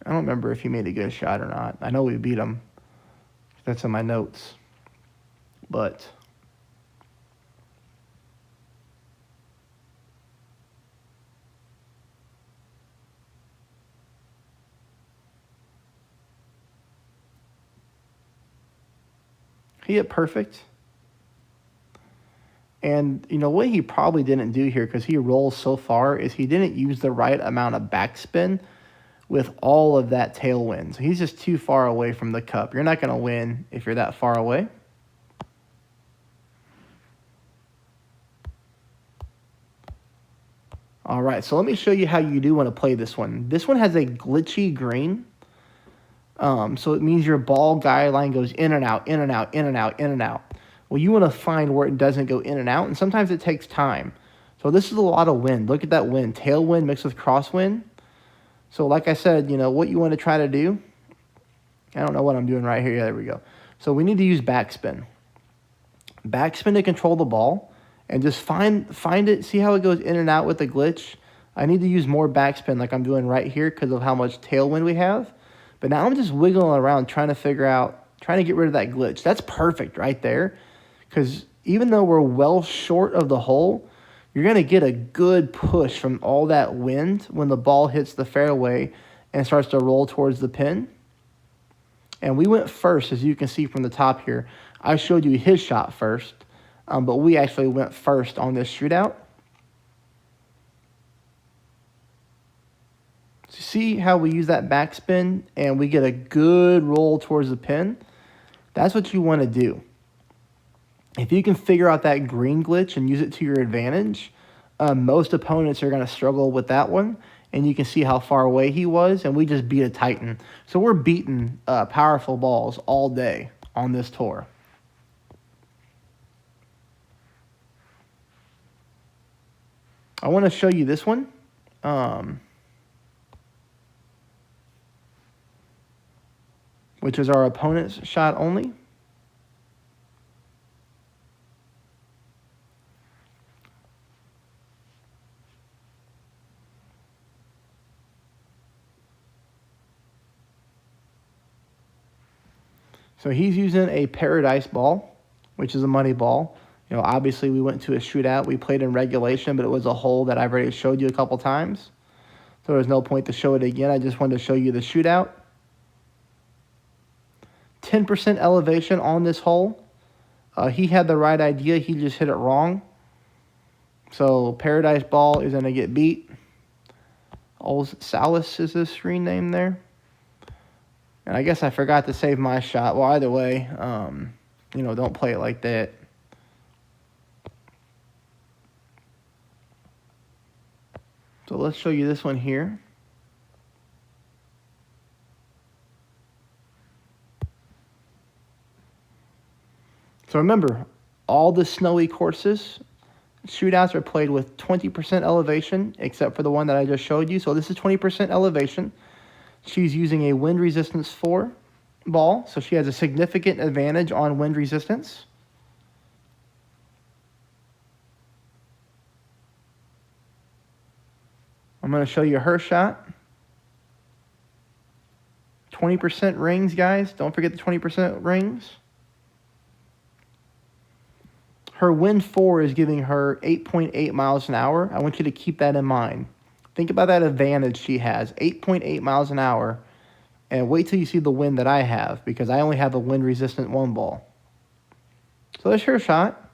I don't remember if he made a good shot or not. I know we beat him. That's in my notes. But he hit perfect. And, you know, what he probably didn't do here, because he rolls so far, is he didn't use the right amount of backspin with all of that tailwind. So he's just too far away from the cup. You're not going to win if you're that far away. All right, so let me show you how you do want to play this one. This one has a glitchy green. So it means your ball guideline goes in and out, in and out, in and out, in and out. Well, you want to find where it doesn't go in and out, and sometimes it takes time. So this is a lot of wind. Look at that wind. Tailwind mixed with crosswind. So like I said, you know, what you want to try to do, I don't know what I'm doing right here. Yeah, there we go. So we need to use backspin. Backspin to control the ball, and just find it, see how it goes in and out with the glitch. I need to use more backspin like I'm doing right here because of how much tailwind we have. But now I'm just wiggling around trying to get rid of that glitch. That's perfect right there, because even though we're well short of the hole, you're going to get a good push from all that wind when the ball hits the fairway and starts to roll towards the pin. And we went first, as you can see from the top here. I showed you his shot first, but we actually went first on this shootout. So see how we use that backspin and we get a good roll towards the pin? That's what you want to do. If you can figure out that green glitch and use it to your advantage, most opponents are going to struggle with that one. And you can see how far away he was, and we just beat a Titan. So we're beating powerful balls all day on this tour. I want to show you this one. Which is our opponent's shot only. So he's using a Paradise ball, which is a money ball. You know, obviously we went to a shootout. We played in regulation, but it was a hole that I've already showed you a couple times. So there's no point to show it again. I just wanted to show you the shootout. 10% elevation on this hole. He had the right idea. He just hit it wrong. So Paradise ball is going to get beat. Old Salas is his screen name there. And I guess I forgot to save my shot. Well, either way, you know, don't play it like that. So let's show you this one here. So remember, all the snowy courses, shootouts are played with 20% elevation, except for the one that I just showed you. So this is 20% elevation. She's using a wind resistance 4 ball, so she has a significant advantage on wind resistance. I'm going to show you her shot. 20% rings, guys. Don't forget the 20% rings. Her wind 4 is giving her 8.8 miles an hour. I want you to keep that in mind. Think about that advantage she has, 8.8 miles an hour, and wait till you see the wind that I have, because I only have a wind-resistant 1 ball. So that's her shot.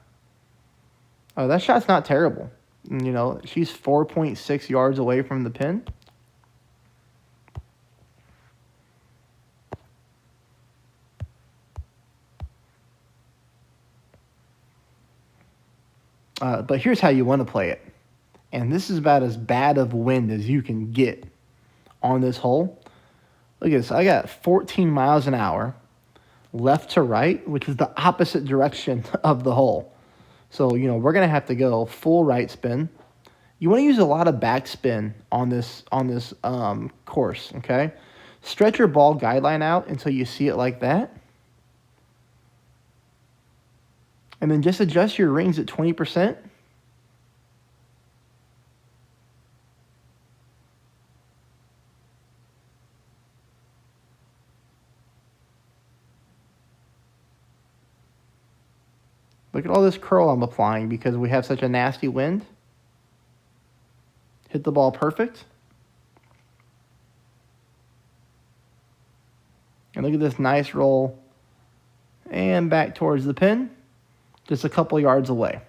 That shot's not terrible. You know, she's 4.6 yards away from the pin. But here's how you want to play it. And this is about as bad of wind as you can get on this hole. Look at this. I got 14 miles an hour left to right, which is the opposite direction of the hole. So, you know, we're going to have to go full right spin. You want to use a lot of backspin on this course, okay? Stretch your ball guideline out until you see it like that. And then just adjust your rings at 20%. Look at all this curl I'm applying because we have such a nasty wind. Hit the ball perfect. And look at this nice roll. And back towards the pin. Just a couple yards away.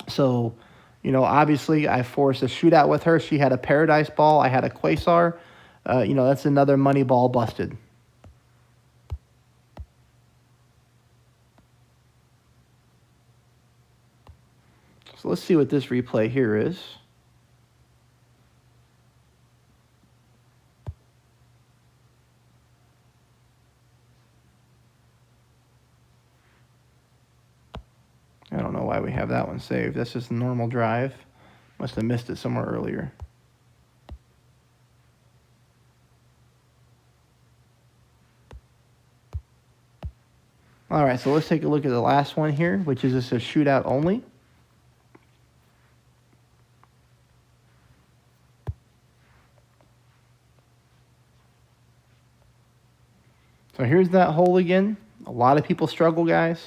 So, you know, obviously I forced a shootout with her. She had a Paradise ball. I had a quasar. You know, that's another money ball busted. So let's see what this replay here is. I don't know why we have that one saved. That's just a normal drive. Must have missed it somewhere earlier. All right, so let's take a look at the last one here, which is just a shootout only. So here's that hole again. A lot of people struggle, guys.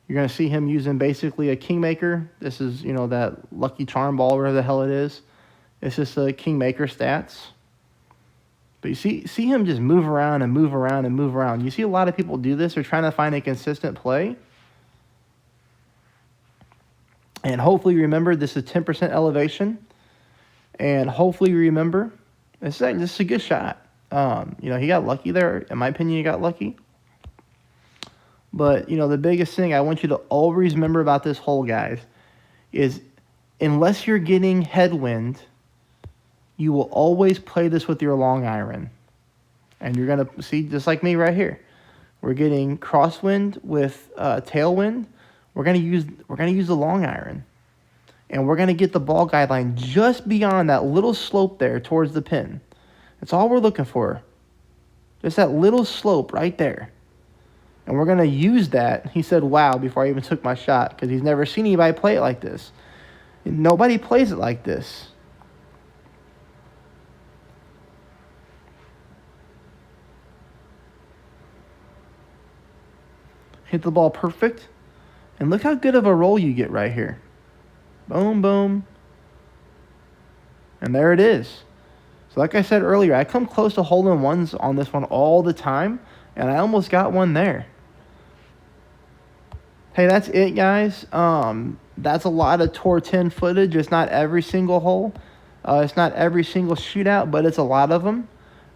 You're going to see him using basically a Kingmaker. This is, you know, that Lucky Charm ball, whatever the hell it is. It's just a Kingmaker stats. But you see him just move around and move around and move around. You see a lot of people do this. They're trying to find a consistent play. And hopefully remember, this is 10% elevation. And hopefully remember This is a good shot. You know, he got lucky there. In my opinion, he got lucky. But, you know, the biggest thing I want you to always remember about this hole, guys, is unless you're getting headwind, you will always play this with your long iron. And you're going to see, just like me right here, we're getting crosswind with tailwind. We're going to use the long iron. And we're going to get the ball guideline just beyond that little slope there towards the pin. That's all we're looking for. Just that little slope right there. And we're going to use that. He said, wow, before I even took my shot, because he's never seen anybody play it like this. Nobody plays it like this. Hit the ball perfect. And look how good of a roll you get right here. Boom, boom. And there it is. So like I said earlier, I come close to hole-in-ones on this one all the time. And I almost got one there. Hey, that's it, guys. That's a lot of Tour 10 footage. It's not every single hole. It's not every single shootout, but it's a lot of them.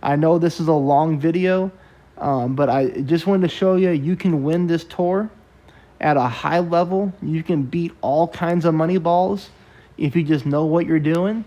I know this is a long video, but I just wanted to show you can win this tour at a high level. You can beat all kinds of money balls if you just know what you're doing.